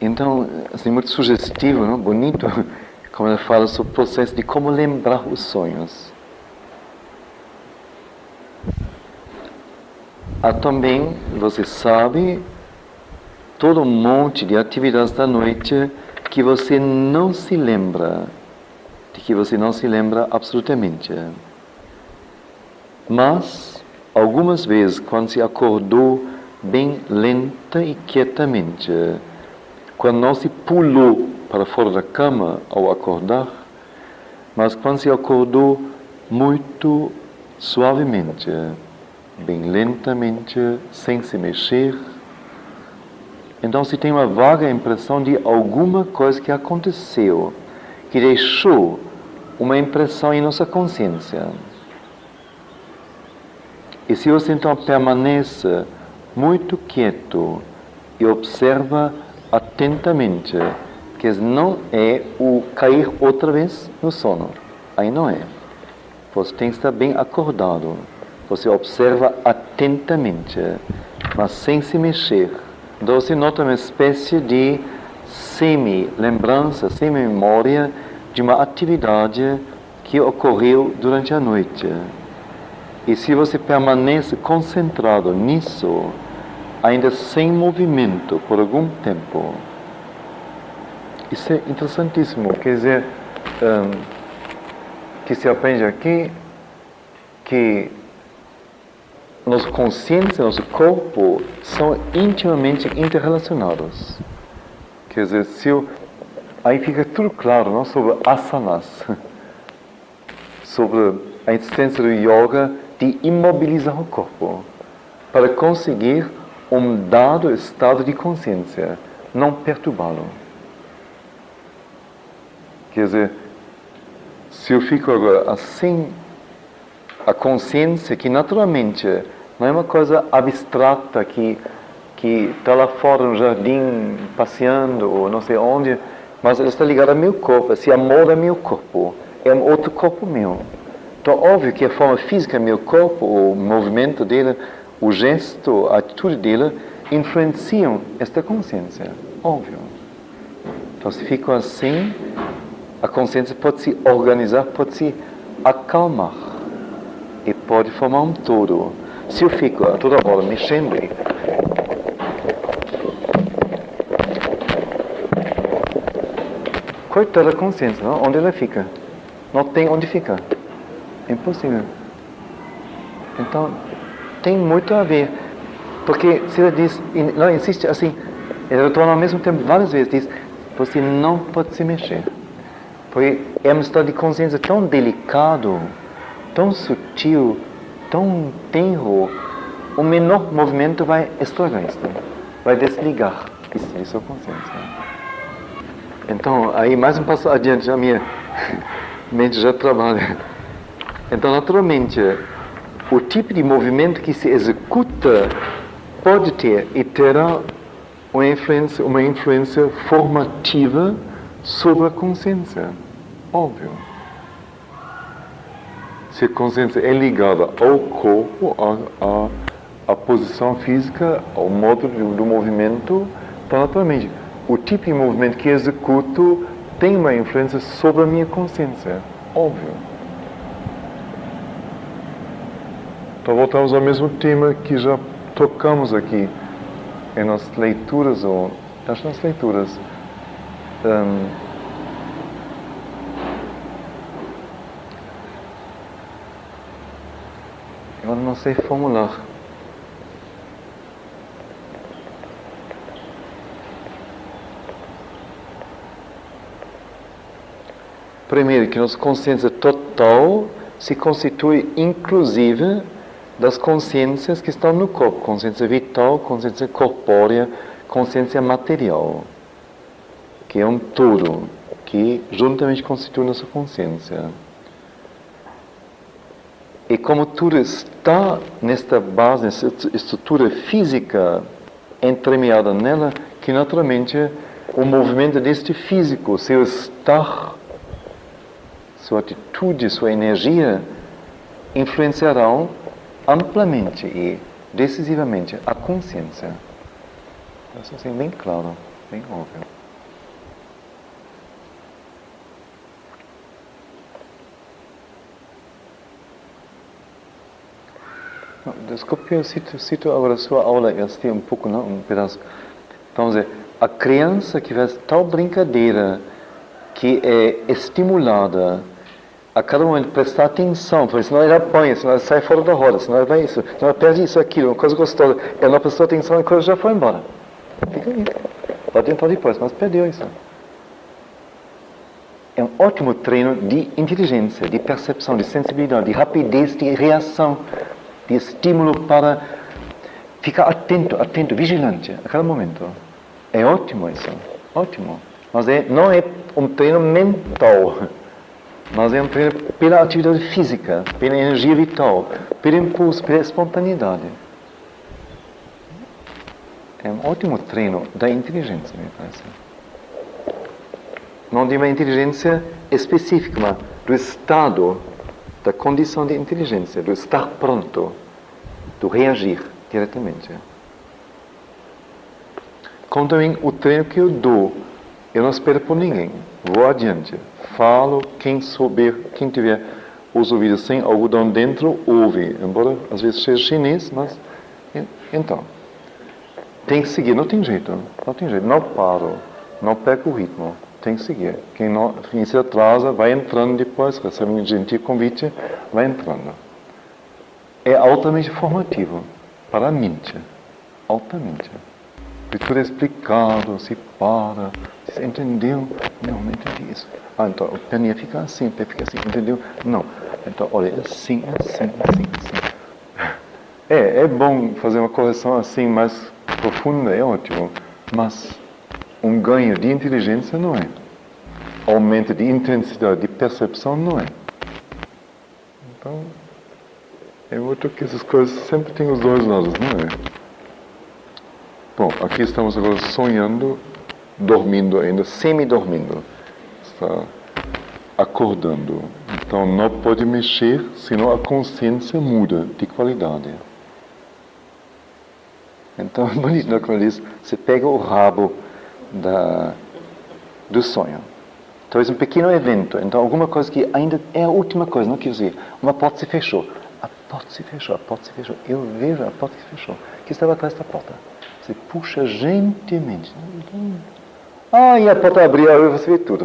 Então, assim, muito sugestivo, não? Bonito, como ela fala sobre o processo de como lembrar os sonhos. Há também, você sabe, todo um monte de atividades da noite que você não se lembra, de que você não se lembra absolutamente. Mas, algumas vezes, quando se acordou bem lenta e quietamente, quando não se pulou para fora da cama ao acordar, mas quando se acordou muito suavemente, bem lentamente, sem se mexer, então se tem uma vaga impressão de alguma coisa que aconteceu, que deixou uma impressão em nossa consciência. E se você então permanece muito quieto e observa atentamente, que não é o cair outra vez no sono, aí não é. Você tem que estar bem acordado. Você observa atentamente, mas sem se mexer. Então você nota uma espécie de semi-lembrança, semi-memória de uma atividade que ocorreu durante a noite. E se você permanece concentrado nisso, ainda sem movimento por algum tempo, isso é interessantíssimo. Quer dizer, que se aprende aqui que nossa consciência, nosso corpo são intimamente interrelacionados. Quer dizer, aí fica tudo claro, não, sobre asanas, sobre a existência do yoga de imobilizar o corpo para conseguir um dado estado de consciência, não perturbá-lo. Quer dizer, se eu fico agora assim, a consciência que naturalmente não é uma coisa abstrata que está lá fora no jardim passeando ou não sei onde, mas ela está ligada ao meu corpo, esse amor é meu corpo, é um outro corpo meu. Então, óbvio que a forma física do meu corpo, o movimento dele, o gesto, a atitude dele, influenciam esta consciência, óbvio. Então, se fica assim, a consciência pode se organizar, pode se acalmar e pode formar um todo. Se eu fico a toda hora mexendo, coitada da consciência, não? Onde ela fica? Não tem onde ficar. Impossível. Então, tem muito a ver. Porque se ela diz, ela insiste assim, ela retorna ao mesmo tempo várias vezes, diz, você não pode se mexer. Porque é um estado de consciência tão delicado, tão sutil, tão tenro, o menor movimento vai estragar isso, vai desligar isso é consciência. Então, aí mais um passo adiante, a minha mente já trabalha. Então, naturalmente, o tipo de movimento que se executa pode ter e terá uma influência formativa sobre a consciência. Óbvio. Se a consciência é ligada ao corpo, à posição física, ao modo do movimento, então, naturalmente, o tipo de movimento que executo tem uma influência sobre a minha consciência. Óbvio. Então, voltamos ao mesmo tema que já tocamos aqui nas leituras, ou acho nas leituras. Eu não sei formular. Primeiro, que nossa consciência total se constitui inclusive das consciências que estão no corpo, consciência vital, consciência corpórea, consciência material, que é um todo, que juntamente constitui nossa consciência. E como tudo está nesta base, nessa estrutura física entremeada nela, que naturalmente o movimento deste físico, seu estar, sua atitude, sua energia, influenciarão amplamente e decisivamente a consciência. Isso assim, bem claro, bem óbvio. Desculpe, eu cito agora a sua aula, eu assisti um pouco, não, um pedaço. Vamos dizer, a criança que faz tal brincadeira, que é estimulada a cada momento prestar atenção, porque senão ele apanha, senão ele sai fora da roda, senão ele vai isso, senão ele perde isso, aquilo, uma coisa gostosa. Ele não prestou atenção e a coisa já foi embora. Fica aí. Pode tentar depois, mas perdeu isso. É um ótimo treino de inteligência, de percepção, de sensibilidade, de rapidez, de reação, de estímulo para ficar atento, vigilante a cada momento. É ótimo isso, ótimo. Mas não é um treino mental, mas é um treino pela atividade física, pela energia vital, pelo impulso, pela espontaneidade. É um ótimo treino da inteligência, me parece. Não de uma inteligência específica, mas do estado, da condição de inteligência, do estar pronto, do reagir diretamente. Como também o treino que eu dou, eu não espero por ninguém, vou adiante, falo, quem souber, quem tiver os ouvidos sem algodão dentro, ouve, embora às vezes seja chinês, mas então, tem que seguir, não tem jeito, não paro, não perco o ritmo. Tem que seguir. Quem se atrasa, vai entrando depois, recebe um gentil convite, vai entrando. É altamente formativo para a mente. Altamente. E tudo é explicado, se para, se entendeu? Não entendi isso. Então o perninha fica assim, o pé fica assim, entendeu? Não. Então, olha, é assim. É bom fazer uma correção assim mais profunda, é ótimo, mas um ganho de inteligência não é. Aumento de intensidade de percepção não é. Então, é outro que essas coisas sempre têm os dois lados, não é? Bom, aqui estamos agora sonhando, dormindo ainda, semi-dormindo. Está acordando. Então, não pode mexer, senão a consciência muda de qualidade. Então, é bonito, né, quando diz, você pega o rabo do sonho. Talvez um pequeno evento, então alguma coisa que ainda é a última coisa, não quer dizer, uma porta se fechou. A porta se fechou. Eu vejo a porta que se fechou, que estava atrás da porta. Você puxa gentilmente. E a porta abriu, aí você vê tudo.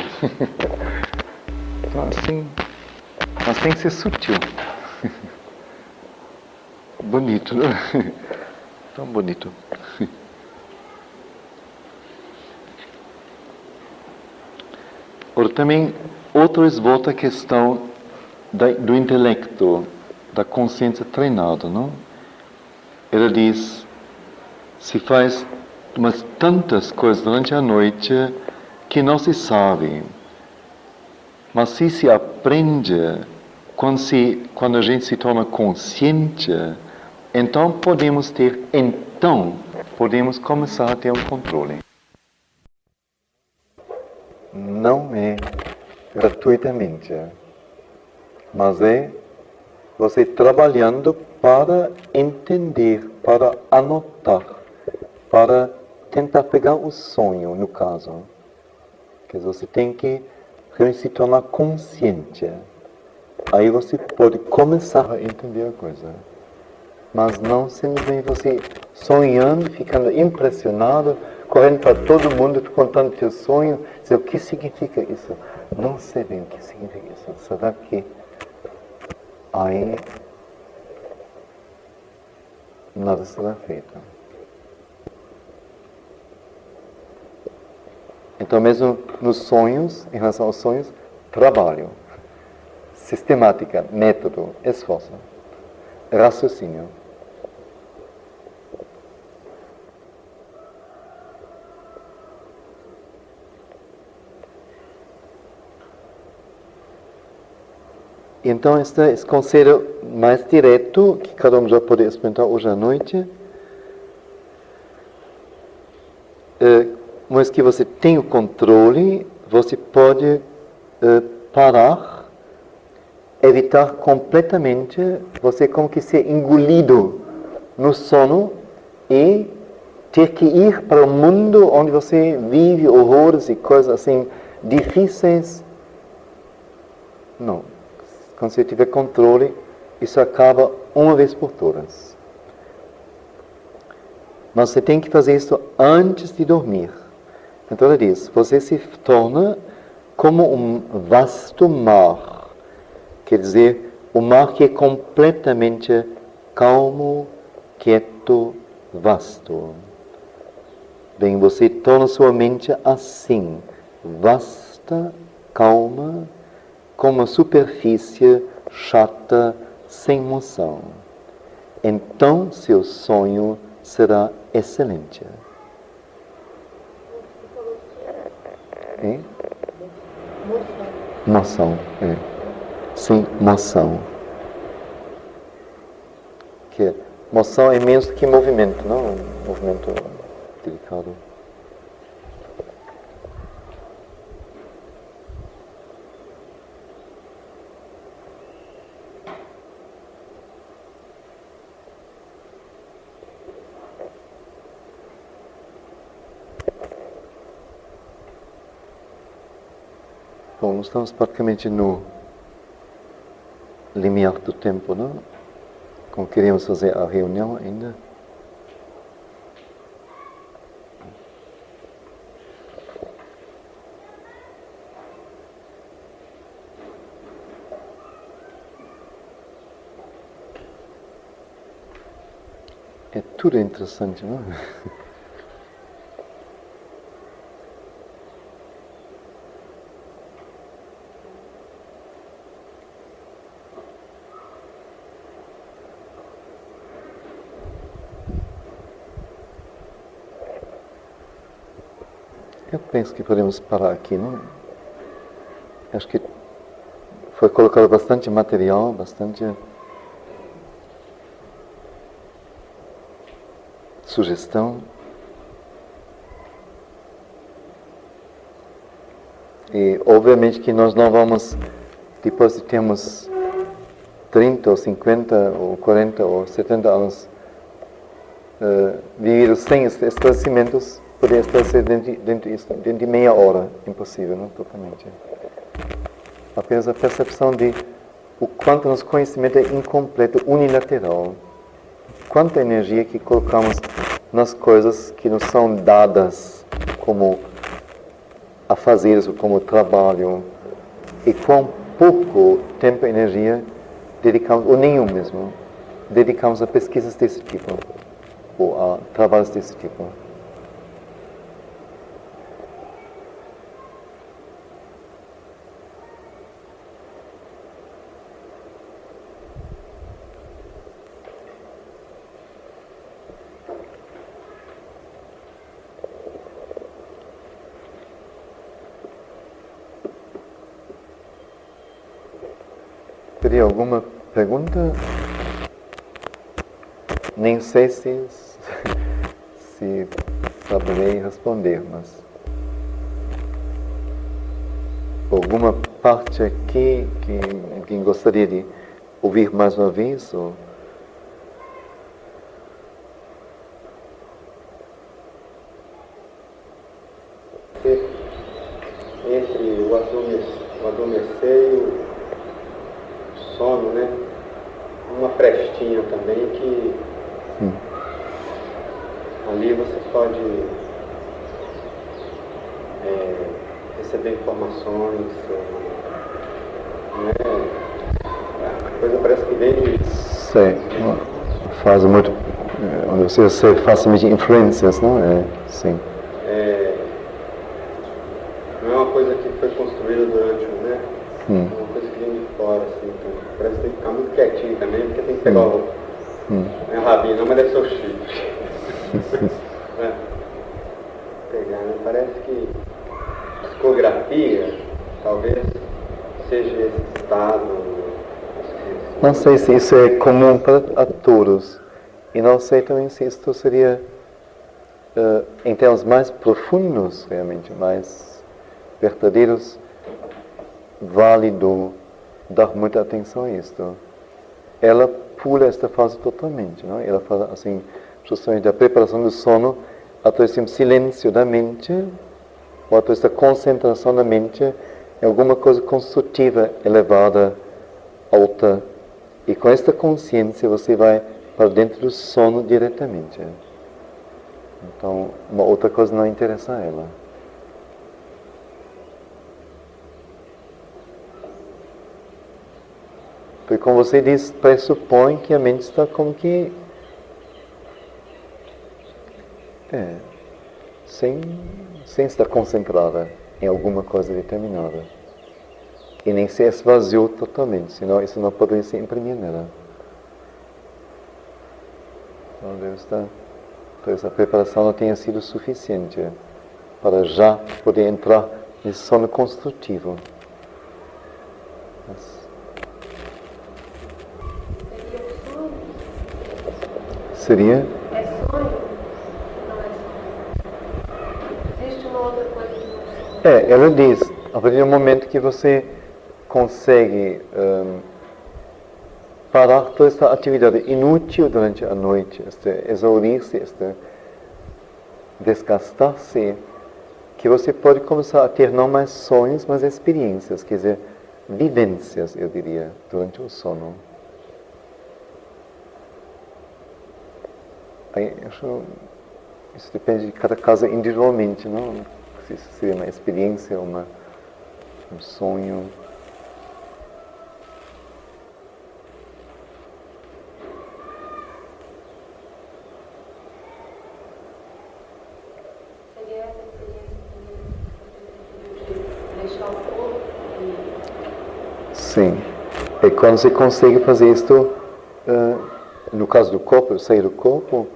Então assim, mas tem que ser sutil. Bonito, né? Tão bonito. Ora, também, outros volta a questão do intelecto, da consciência treinada, não? Ela diz, se faz umas tantas coisas durante a noite que não se sabe. Mas se aprende, quando a gente se torna consciente, então podemos começar a ter um controle. Não é gratuitamente, mas é você trabalhando para entender, para anotar, para tentar pegar o sonho, no caso. Quer dizer, você tem que se tornar consciente. Aí você pode começar a entender a coisa. Mas não simplesmente você sonhando, ficando impressionado, correndo para todo mundo, contando teu sonho, dizer o que significa isso. Não sei bem o que significa isso. Será que aí nada será feito? Então mesmo nos sonhos, em relação aos sonhos, trabalho, sistemática, método, esforço, raciocínio. Então, esse conselho mais direto, que cada um já pode experimentar hoje à noite, uma vez que você tem o controle, você pode parar, evitar completamente você como que ser engolido no sono e ter que ir para o mundo onde você vive horrores e coisas assim difíceis. Não. Quando você tiver controle, isso acaba uma vez por todas. Mas você tem que fazer isso antes de dormir. Então ele diz, você se torna como um vasto mar quer dizer, o mar que é completamente calmo, quieto, vasto. Bem, você torna sua mente assim, vasta, calma, com uma superfície chata, sem moção. Então, seu sonho será excelente. Moção, é. Sim, moção. Que moção é menos que movimento, não? Um movimento delicado. Bom, estamos praticamente no limiar do tempo, não? Como queríamos fazer a reunião ainda. É tudo interessante, não? Eu penso que podemos parar aqui, não? Acho que foi colocado bastante material, bastante sugestão. E obviamente que nós não vamos, depois de termos 30 ou 50 ou 40 ou 70 anos vividos sem esclarecimentos, poder esclarecer dentro de meia hora, impossível, não? Totalmente. Apenas a percepção de o quanto nosso conhecimento é incompleto, unilateral. Quanta energia que colocamos nas coisas que nos são dadas como afazeres, como trabalho, e quão pouco tempo e energia dedicamos, ou nenhum mesmo, dedicamos a pesquisas desse tipo, ou a trabalhos desse tipo. Teria alguma pergunta? Nem sei se saberei responder, mas alguma parte aqui que alguém gostaria de ouvir mais uma vez? Ou... Entre o adormecer e o sono, né? Uma frestinha também que ali você pode receber informações, né? A coisa parece que vem de... Sim, faz muito, onde você recebe facilmente influências, não é? Sim. Não é uma coisa que foi construída durante um, né? É uma coisa que vem de fora, assim, então parece que tem que ficar muito quietinho também, porque tem que pegar o... Não é o rabinho, não, mas deve ser o chifre. Pegar, né? Parece que psicografia talvez seja esse estado. Não sei se isso é comum para todos. E não sei também se isto seria, em termos mais profundos, realmente, mais verdadeiros, válido dar muita atenção a isto. Ela pula esta fase totalmente, não? Ela fala assim, justamente da preparação do sono, através do silêncio da mente, ou através da concentração da mente, em alguma coisa construtiva, elevada, alta. E com esta consciência você vai para dentro do sono diretamente. Então, uma outra coisa não interessa a ela. Porque como você diz, pressupõe que a mente está como que... sem estar concentrada em alguma coisa determinada. E nem se esvaziou totalmente, senão isso não poderia se imprimir nela. Então deve estar... Talvez a preparação não tenha sido suficiente para já poder entrar nesse sono construtivo. Seria? É sonho? Não é sonho. Existe uma outra coisa que não é sonho. Ela diz, a partir do momento que você consegue parar toda esta atividade inútil durante a noite, exaurir-se, desgastar-se, que você pode começar a ter não mais sonhos, mas experiências, quer dizer, vivências, eu diria, durante o sono. Aí, isso depende de cada caso individualmente, não? Se isso seria uma experiência, um sonho. Seria essa experiência de deixar o corpo e... Sim. É quando você consegue fazer isto, no caso do corpo, sair do corpo,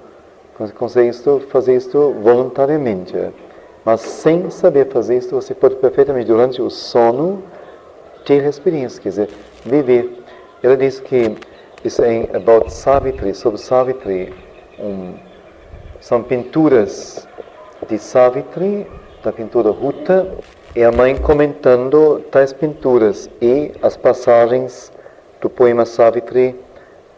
quando você consegue fazer isto voluntariamente. Mas sem saber fazer isto, você pode perfeitamente, durante o sono, ter experiência, quer dizer, viver. Ela diz que isso é about Savitri, sobre Savitri, são pinturas de Savitri, da pintura Ruta, e a mãe comentando tais pinturas e as passagens do poema Savitri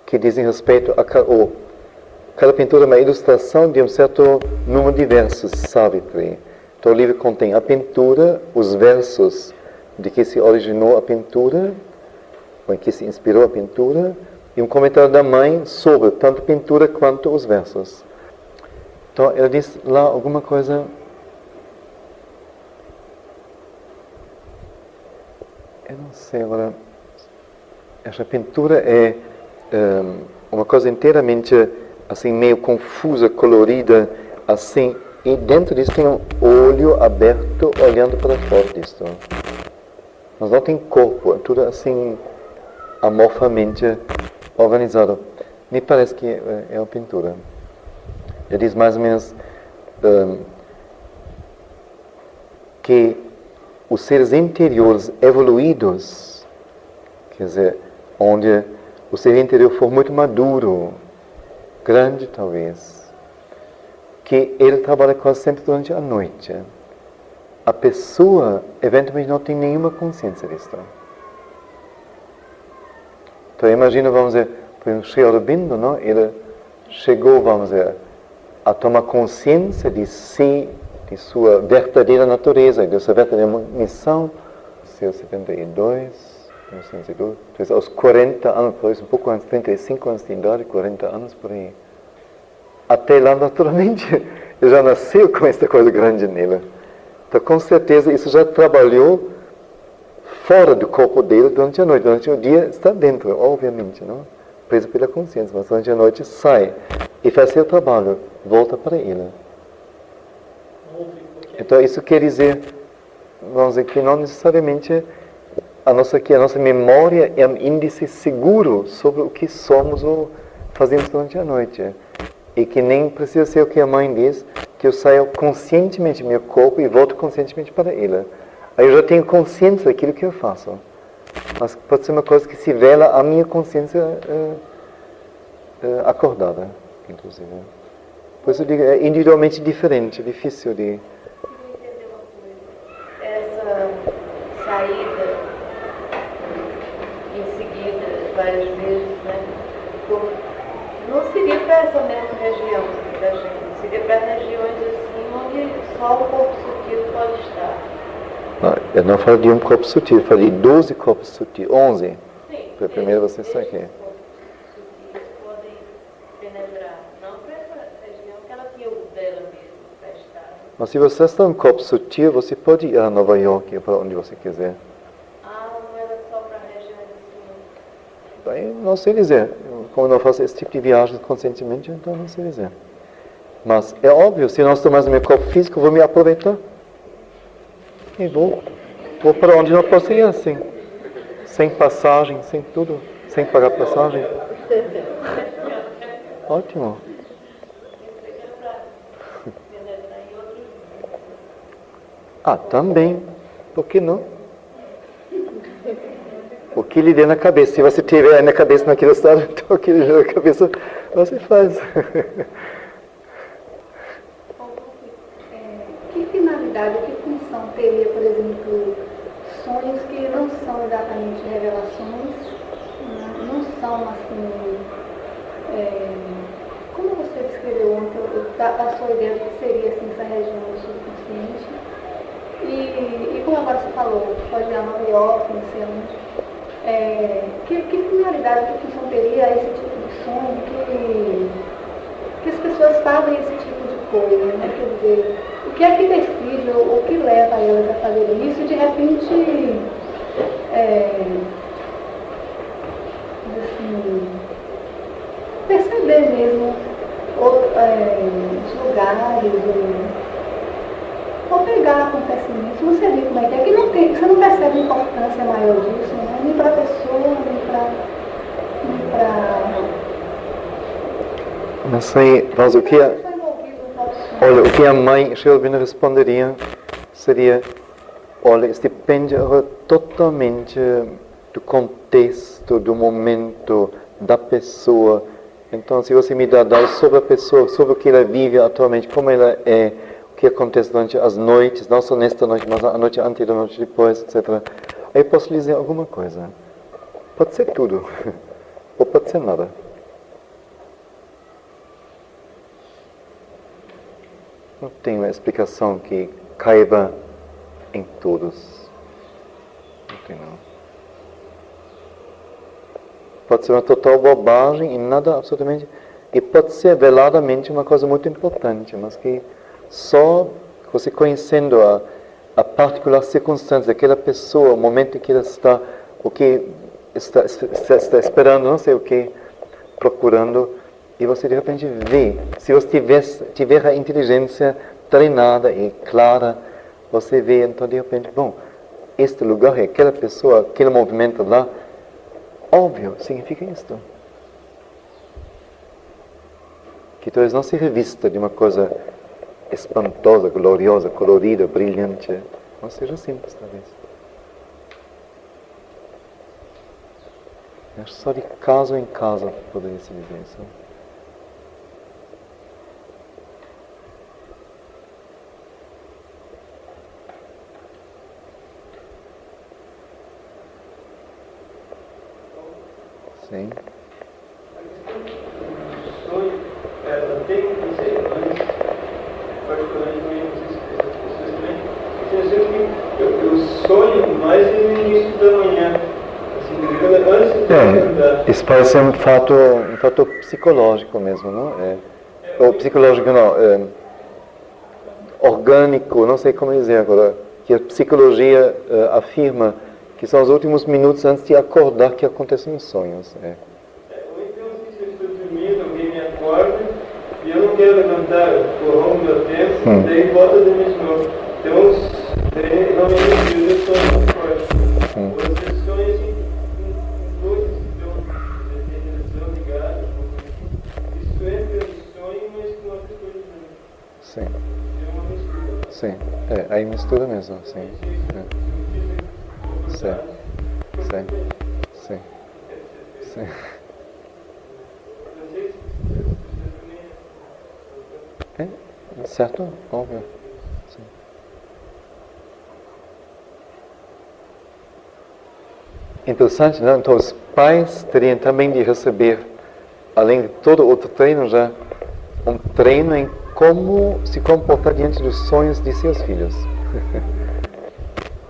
que dizem respeito a cada pintura é uma ilustração de um certo número de versos Savitri. Então o livro contém a pintura, os versos de que se originou a pintura, ou em que se inspirou a pintura, e um comentário da mãe sobre tanto a pintura quanto os versos. Então ela diz lá alguma coisa... Eu não sei agora... Essa pintura é uma coisa inteiramente assim, meio confusa, colorida, assim, e dentro disso tem um olho aberto olhando para fora disso. Mas não tem corpo, é tudo assim, amorfamente organizado. Me parece que é uma pintura. Ele diz mais ou menos que os seres interiores evoluídos, quer dizer, onde o ser interior for muito maduro, grande talvez, que ele trabalha quase sempre durante a noite. A pessoa, eventualmente, não tem nenhuma consciência disso. Então, imagina, vamos dizer, por exemplo, Sri Aurobindo, não? Ele chegou, vamos dizer, a tomar consciência de si, de sua verdadeira natureza, de sua verdadeira missão, no seu 72, 1902, aos 40 anos, por isso, um pouco antes, 35 anos de idade, 40 anos por aí. Até lá, naturalmente, ele já nasceu com essa coisa grande nele. Então, com certeza, isso já trabalhou fora do corpo dele durante a noite. Durante o dia está dentro, obviamente, não? Preso pela consciência, mas durante a noite sai e faz seu trabalho, volta para ele. Então, isso quer dizer, vamos dizer, que não necessariamente a nossa memória é um índice seguro sobre o que somos ou fazemos durante a noite. E que nem precisa ser o que a mãe diz, que eu saio conscientemente do meu corpo e volto conscientemente para ele. Aí eu já tenho consciência daquilo que eu faço. Mas pode ser uma coisa que se vela a minha consciência acordada, inclusive. Por isso eu digo, é individualmente diferente, é difícil de... entender uma coisa. Essa saída em seguida, várias vezes, né? Não seria para essa mesma região da gente, seria para regiões assim onde só o corpo sutil pode estar. Não, eu não falo de um corpo sutil, eu falo de 12 corpos sutis, 11. Sim. Primeiro você sai aqui. Esses corpos sutis podem penetrar, não para essa região que ela tinha o dela mesmo, para estar. Mas se você está em um corpo sutil, você pode ir a Nova York, para onde você quiser. Ah, não era só para a região assim. Não sei dizer. Como eu não faço esse tipo de viagem conscientemente, então não sei dizer. Mas é óbvio, se eu não estou mais no meu corpo físico, eu vou me aproveitar. E vou para onde não posso ir assim. Sem passagem, sem tudo. Sem pagar passagem. Ótimo. Também. Por que não? O que lhe der na cabeça. Se você tiver na cabeça naquele estado, então o que lhe der na cabeça, você faz. Que finalidade, que função teria, por exemplo, sonhos que não são exatamente revelações, não são assim, como você descreveu ontem, a sua ideia do que seria assim, essa região do subconsciente, e como agora você falou, pode ir a Nova York, não sei onde, que finalidade, que função teria esse tipo de sonho, que as pessoas fazem esse tipo de coisa, né? Quer dizer, o que é que decide, ou o que leva elas a fazerem isso, e de repente, assim, perceber mesmo os lugares, ou pegar acontecimentos, você vê como é que não tem, você não percebe a importância maior disso, né? Nem para a pessoa, nem para... Não sei, mas o que olha, o que a mãe Shelby responderia seria, olha, isso depende totalmente do contexto, do momento, da pessoa. Então, se você me dá dados sobre a pessoa, sobre o que ela vive atualmente, como ela é, o que acontece durante as noites, não só nesta noite, mas a noite antes e a noite depois, etc. Aí eu posso lhe dizer alguma coisa. Pode ser tudo, ou pode ser nada. Não tem uma explicação que caiba em todos. Não tem, não. Pode ser uma total bobagem e nada absolutamente... E pode ser veladamente uma coisa muito importante, mas que só você conhecendo a particular circunstância daquela pessoa, o momento em que ela está, o que está esperando, não sei o que, procurando... E você de repente vê, se você tiver a inteligência treinada e clara, você vê, então de repente, bom, este lugar, aquela pessoa, aquele movimento lá, óbvio, significa isto. Que talvez não se revista de uma coisa espantosa, gloriosa, colorida, brilhante, mas seja simples, talvez. Acho só de caso em caso poderia se dizer isso. Sim. A questão do sonho, ela tem que ser antes, particularmente essas pessoas também, eu sonho mais no início da manhã, assim, antes de acordar. Isso parece ser um fato psicológico mesmo, não? Ou psicológico não, orgânico, não sei como dizer agora, que a psicologia afirma que são os últimos minutos antes de acordar que acontecem os sonhos. Ou então, se eu estou dormindo, alguém me acorda e eu não quero levantar, corro o meu tempo, daí volta a dormir de novo. Então, realmente, eu sonho muito forte. Você sonha assim, com coisas que estão ligadas, isso entra no sonho, mas com outras coisas também. Sim. É uma mistura. Sim, aí mistura mesmo, sim. Sim. Sim. Sim. Sim. Certo? Óbvio. Sim. Interessante, não? Então os pais teriam também de receber, além de todo outro treino já, um treino em como se comportar diante dos sonhos de seus filhos.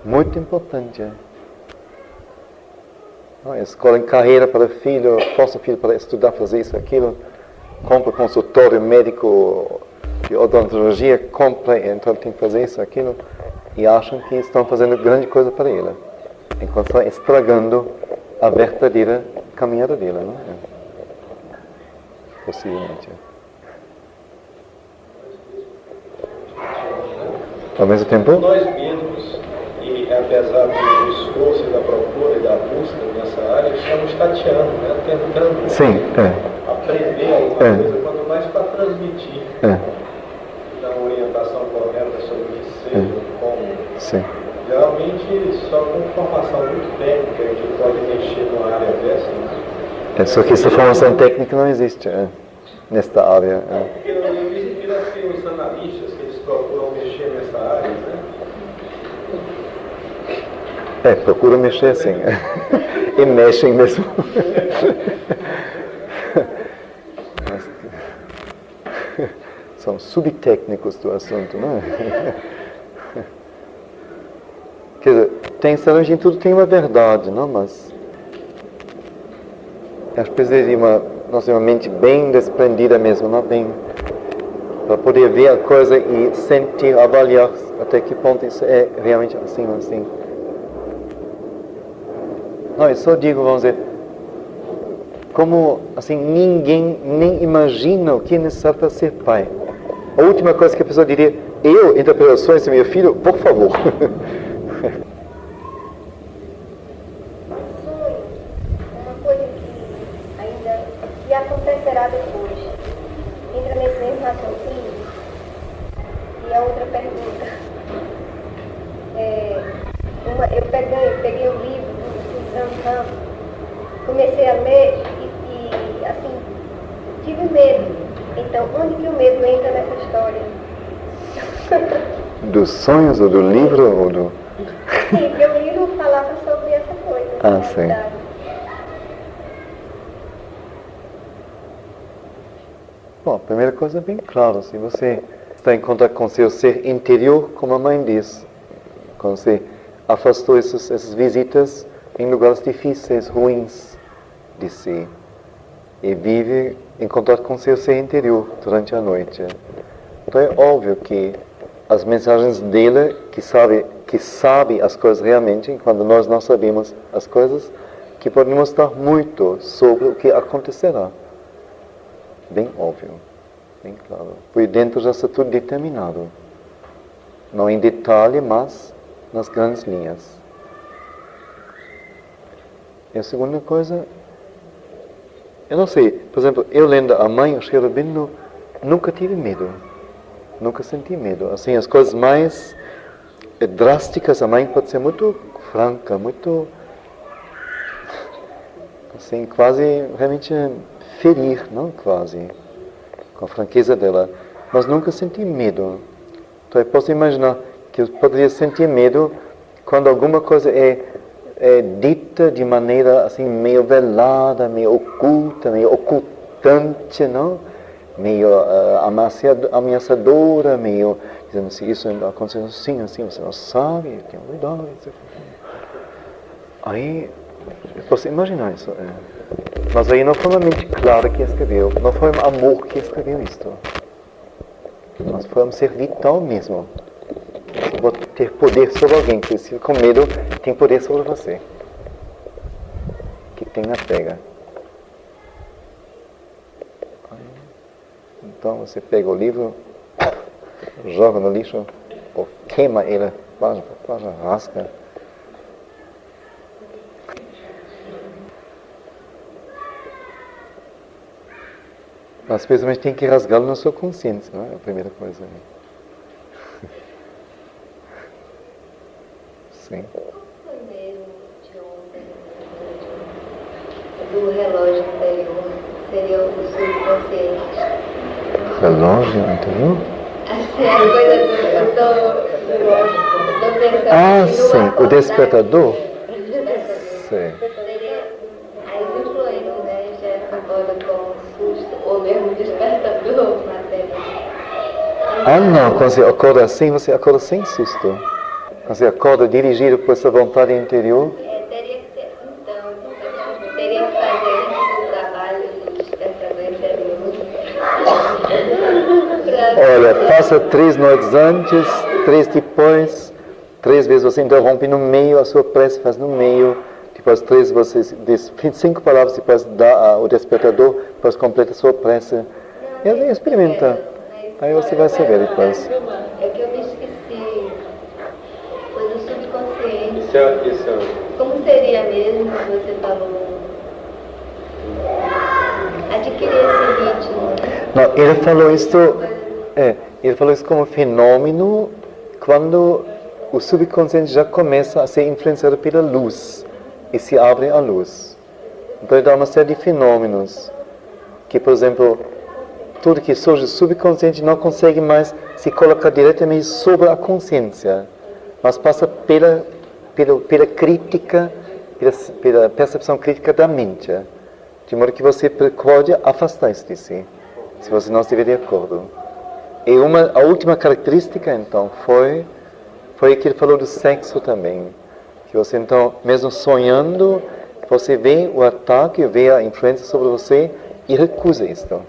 Muito importante, A escola em carreira para filho, força o filho para estudar, fazer isso, aquilo, compra consultório médico de odontologia, compra, então tem que fazer isso, aquilo, e acham que estão fazendo grande coisa para ele, enquanto estão estragando a verdadeira caminhada dele, não é? Possivelmente. Ao mesmo tempo? Nós mesmos, e apesar do esforço e da procura e da busca nessa área, estamos tateando, né? Tentando aprender alguma coisa, quanto mais para transmitir dar uma orientação correta sobre o que seja, como. Sim. Geralmente, só com formação muito técnica que pode mexer numa área dessa. Só que essa formação técnica não existe nesta área. Porque eu vi assim os analistas que eles procuram mexer nessa área, né? Procura mexer assim. E mexem mesmo. São subtécnicos do assunto, não é? Quer dizer, em tudo tem uma verdade, não? Mas às vezes uma mente bem desprendida mesmo, não? Bem, para poder ver a coisa e sentir, avaliar até que ponto isso é realmente assim ou assim. Não, eu só digo, vamos dizer, como assim ninguém nem imagina o que é necessário para ser pai. A última coisa que a pessoa diria, eu interpreto sonhos do meu filho, por favor. Uma coisa que acontecerá depois, entra nesse mesmo raciocínio. E a outra pergunta, eu peguei o livro do Zamzam, comecei a ler e assim, tive medo. Então, onde que o medo entra nessa história? Dos sonhos ou do livro ou do... Sim, porque o livro falava sobre essa coisa. Sim. Bom, a primeira coisa é bem claro, se você está em contato com seu ser interior, como a mãe diz, quando você afastou essas visitas em lugares difíceis, ruins de si, e vive em contato com seu ser interior durante a noite. Então é óbvio que as mensagens dele, que sabe as coisas realmente, quando nós não sabemos as coisas, que podem mostrar muito sobre o que acontecerá. Bem óbvio, bem claro. Por dentro já está tudo determinado. Não em detalhe, mas nas grandes linhas. E a segunda coisa, eu não sei, por exemplo, eu lendo a mãe, o Sri Aurobindo, nunca tive medo. Nunca senti medo. Assim, as coisas mais drásticas, a mãe pode ser muito franca, muito, assim, quase realmente ferir, não quase, com a franqueza dela. Mas nunca senti medo. Então eu posso imaginar que eu poderia sentir medo quando alguma coisa é dita de maneira assim meio velada, meio oculta, meio ocultante, não? Meio ameaçadora, meio dizendo assim, isso aconteceu assim, você não sabe, tem cuidado. Aí eu posso imaginar isso. Mas aí não foi uma mente clara que escreveu, não foi um amor que escreveu isto. Mas foi um ser vital mesmo. Você pode ter poder sobre alguém, que se com medo tem poder sobre você. Que tem na pega. Então você pega o livro, joga no lixo, ou queima ele, quase rasga. Às vezes a gente tem que rasgá-lo na sua consciência, não é a primeira coisa. Sim. Foi mesmo de ontem, do relógio interior, seria o subconsciente. Relógio interior? Assim, a coisa do Sim, o despertador. Sim. As influências, né, já concorda com o susto, ou mesmo despertador material. Não, quando você acorda assim, você acorda sem susto. Quando você acorda dirigido por essa vontade interior. Teria que ser, então, teria que fazer o trabalho do despertador interior. Olha, passa 3 noites antes, 3 depois, 3 vezes você interrompe no meio, a sua prece faz no meio, depois 3 você diz 5 palavras, depois dá o despertador, depois completa a sua prece. E experimenta. Aí você vai saber depois. É que eu me esqueci. Foi do subconsciente. Isso é Como seria mesmo que você falou? Adquirir esse ritmo. Não, ele falou isso como fenômeno quando o subconsciente já começa a ser influenciado pela luz e se abre à luz. Então ele dá uma série de fenômenos que, por exemplo, tudo que surge do subconsciente não consegue mais se colocar diretamente sobre a consciência, mas passa pela crítica, pela percepção crítica da mente, de modo que você pode afastar-se de si, se você não estiver de acordo. E a última característica, então, foi que ele falou do sexo também, que você, então, mesmo sonhando, você vê o ataque, vê a influência sobre você e recusa isto.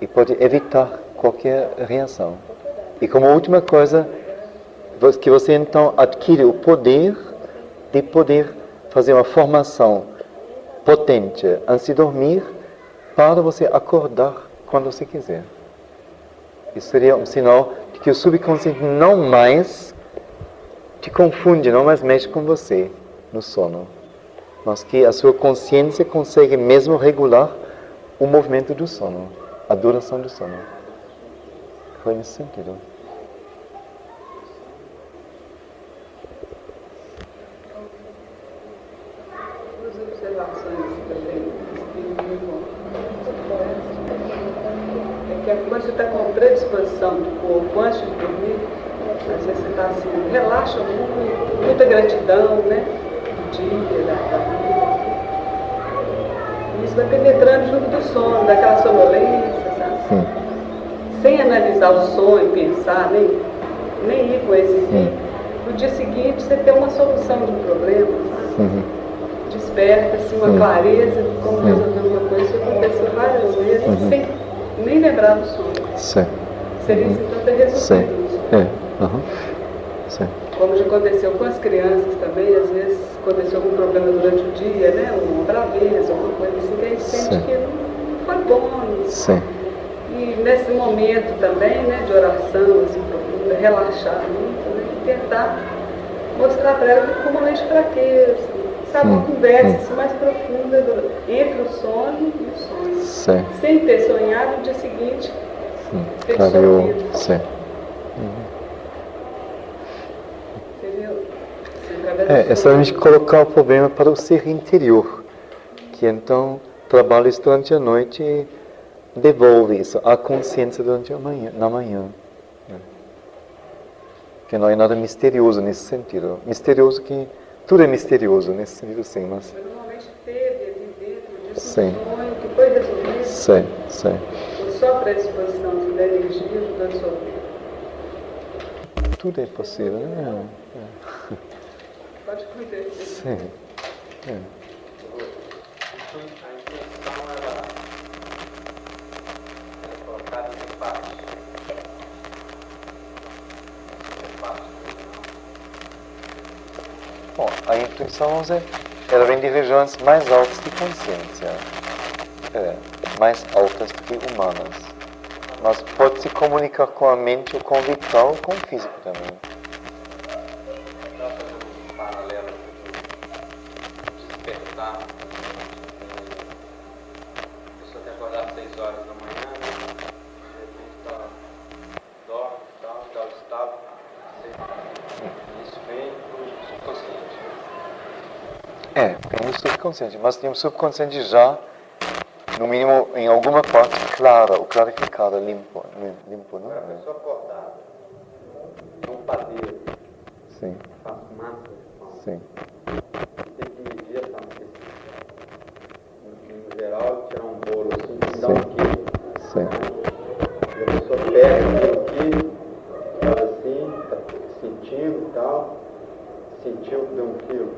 E pode evitar qualquer reação. E como última coisa, que você então adquire o poder de poder fazer uma formação potente antes de dormir para você acordar quando você quiser. Isso seria um sinal de que o subconsciente não mais te confunde, não mais mexe com você no sono, mas que a sua consciência consegue mesmo regular o movimento do sono, a duração do sono. Foi nesse sentido. Duas observações também. É que quando você está com predisposição do corpo antes de dormir, às vezes você está assim, relaxa muito, muita gratidão, né? Do dia, da vida. E isso vai penetrando junto do sono, daquela sonolência, sabe? Sem analisar o sonho, pensar, nem ir com esse fim. No dia seguinte você tem uma solução de um problema, sabe? Desperta assim, uma clareza de como resolver uma coisa. Isso aconteceu várias vezes, sem nem lembrar do sonho. Seria então ter resolvido isso. Como já aconteceu com as crianças também, às vezes aconteceu algum problema durante o dia, né? Uma braveza, alguma coisa assim, que a gente sente que não foi bom. E nesse momento também, né, de oração, assim, profunda, relaxar muito, né? E tentar mostrar para ela que ficou um momento de fraqueza, sabe? Uma conversa assim, mais profunda entre o sono e o sonho. Sem ter sonhado, no dia seguinte, ter sorrido. É só a gente colocar o problema para o ser interior, que então trabalha isso durante a noite e devolve isso à consciência durante na manhã. Que não é nada misterioso nesse sentido. Misterioso que tudo é misterioso nesse sentido, sim, mas normalmente teve ali dentro disso um sonho que foi resolvido. Só para a disposição da energia do sua vida. Tudo é possível, né? Pode cuidar. A intenção era colocada em parte. Bom, a intuição ela vem de regiões mais altas de consciência, mais altas do que humanas. Mas pode se comunicar com a mente ou com o vital ou com o físico também. Despertar. A pessoa tem que acordar às 6 horas da manhã, de repente dorme e tal, dá o estado. Isso vem do subconsciente. Vem do subconsciente, mas tem um subconsciente já, no mínimo, em alguma parte clara, ou clarificada, limpo, não é? A pessoa acordada, é um padeiro. Faz massa de pão. Tem que medir essa massa. No geral, tirar um bolo assim, tem que dar 1 quilo. E a pessoa pega aquele quilo, faz assim, tá sentindo e tal, sentiu que deu 1 quilo,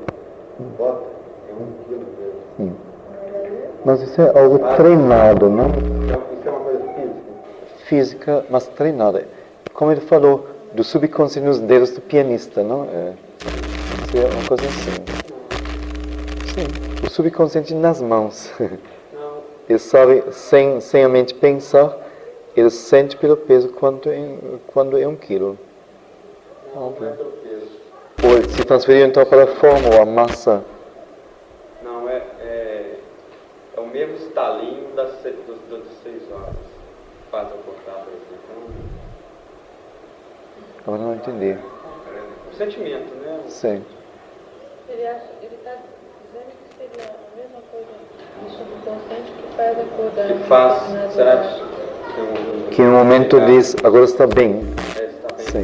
bota, é 1 quilo mesmo. Mas isso é algo treinado, não? Isso é uma coisa física? Física, mas treinada. Como ele falou, do subconsciente nos dedos do pianista, não? Isso é uma coisa assim. Sim, o subconsciente nas mãos. Não, Ele sabe, sem a mente pensar, ele sente pelo peso quando é 1 quilo. não é pelo peso. Ou ele se transferiu então para a forma ou a massa. Não, é o mesmo estalinho das 6 horas. Faz acordar, por exemplo. Agora não entendi. O sentimento, né? Sim. Ele está dizendo que seria a mesma coisa do subconsciente que faz acordar. Que faz, será Que no momento diz, agora está bem. Está bem. Sim.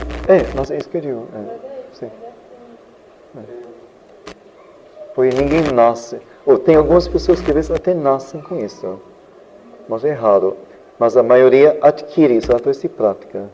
Mas é isso que eu digo. Sim. Porque ninguém nasce. Ou tem algumas pessoas que às vezes até nascem com isso. Mas é raro. Mas a maioria adquire isso através de prática.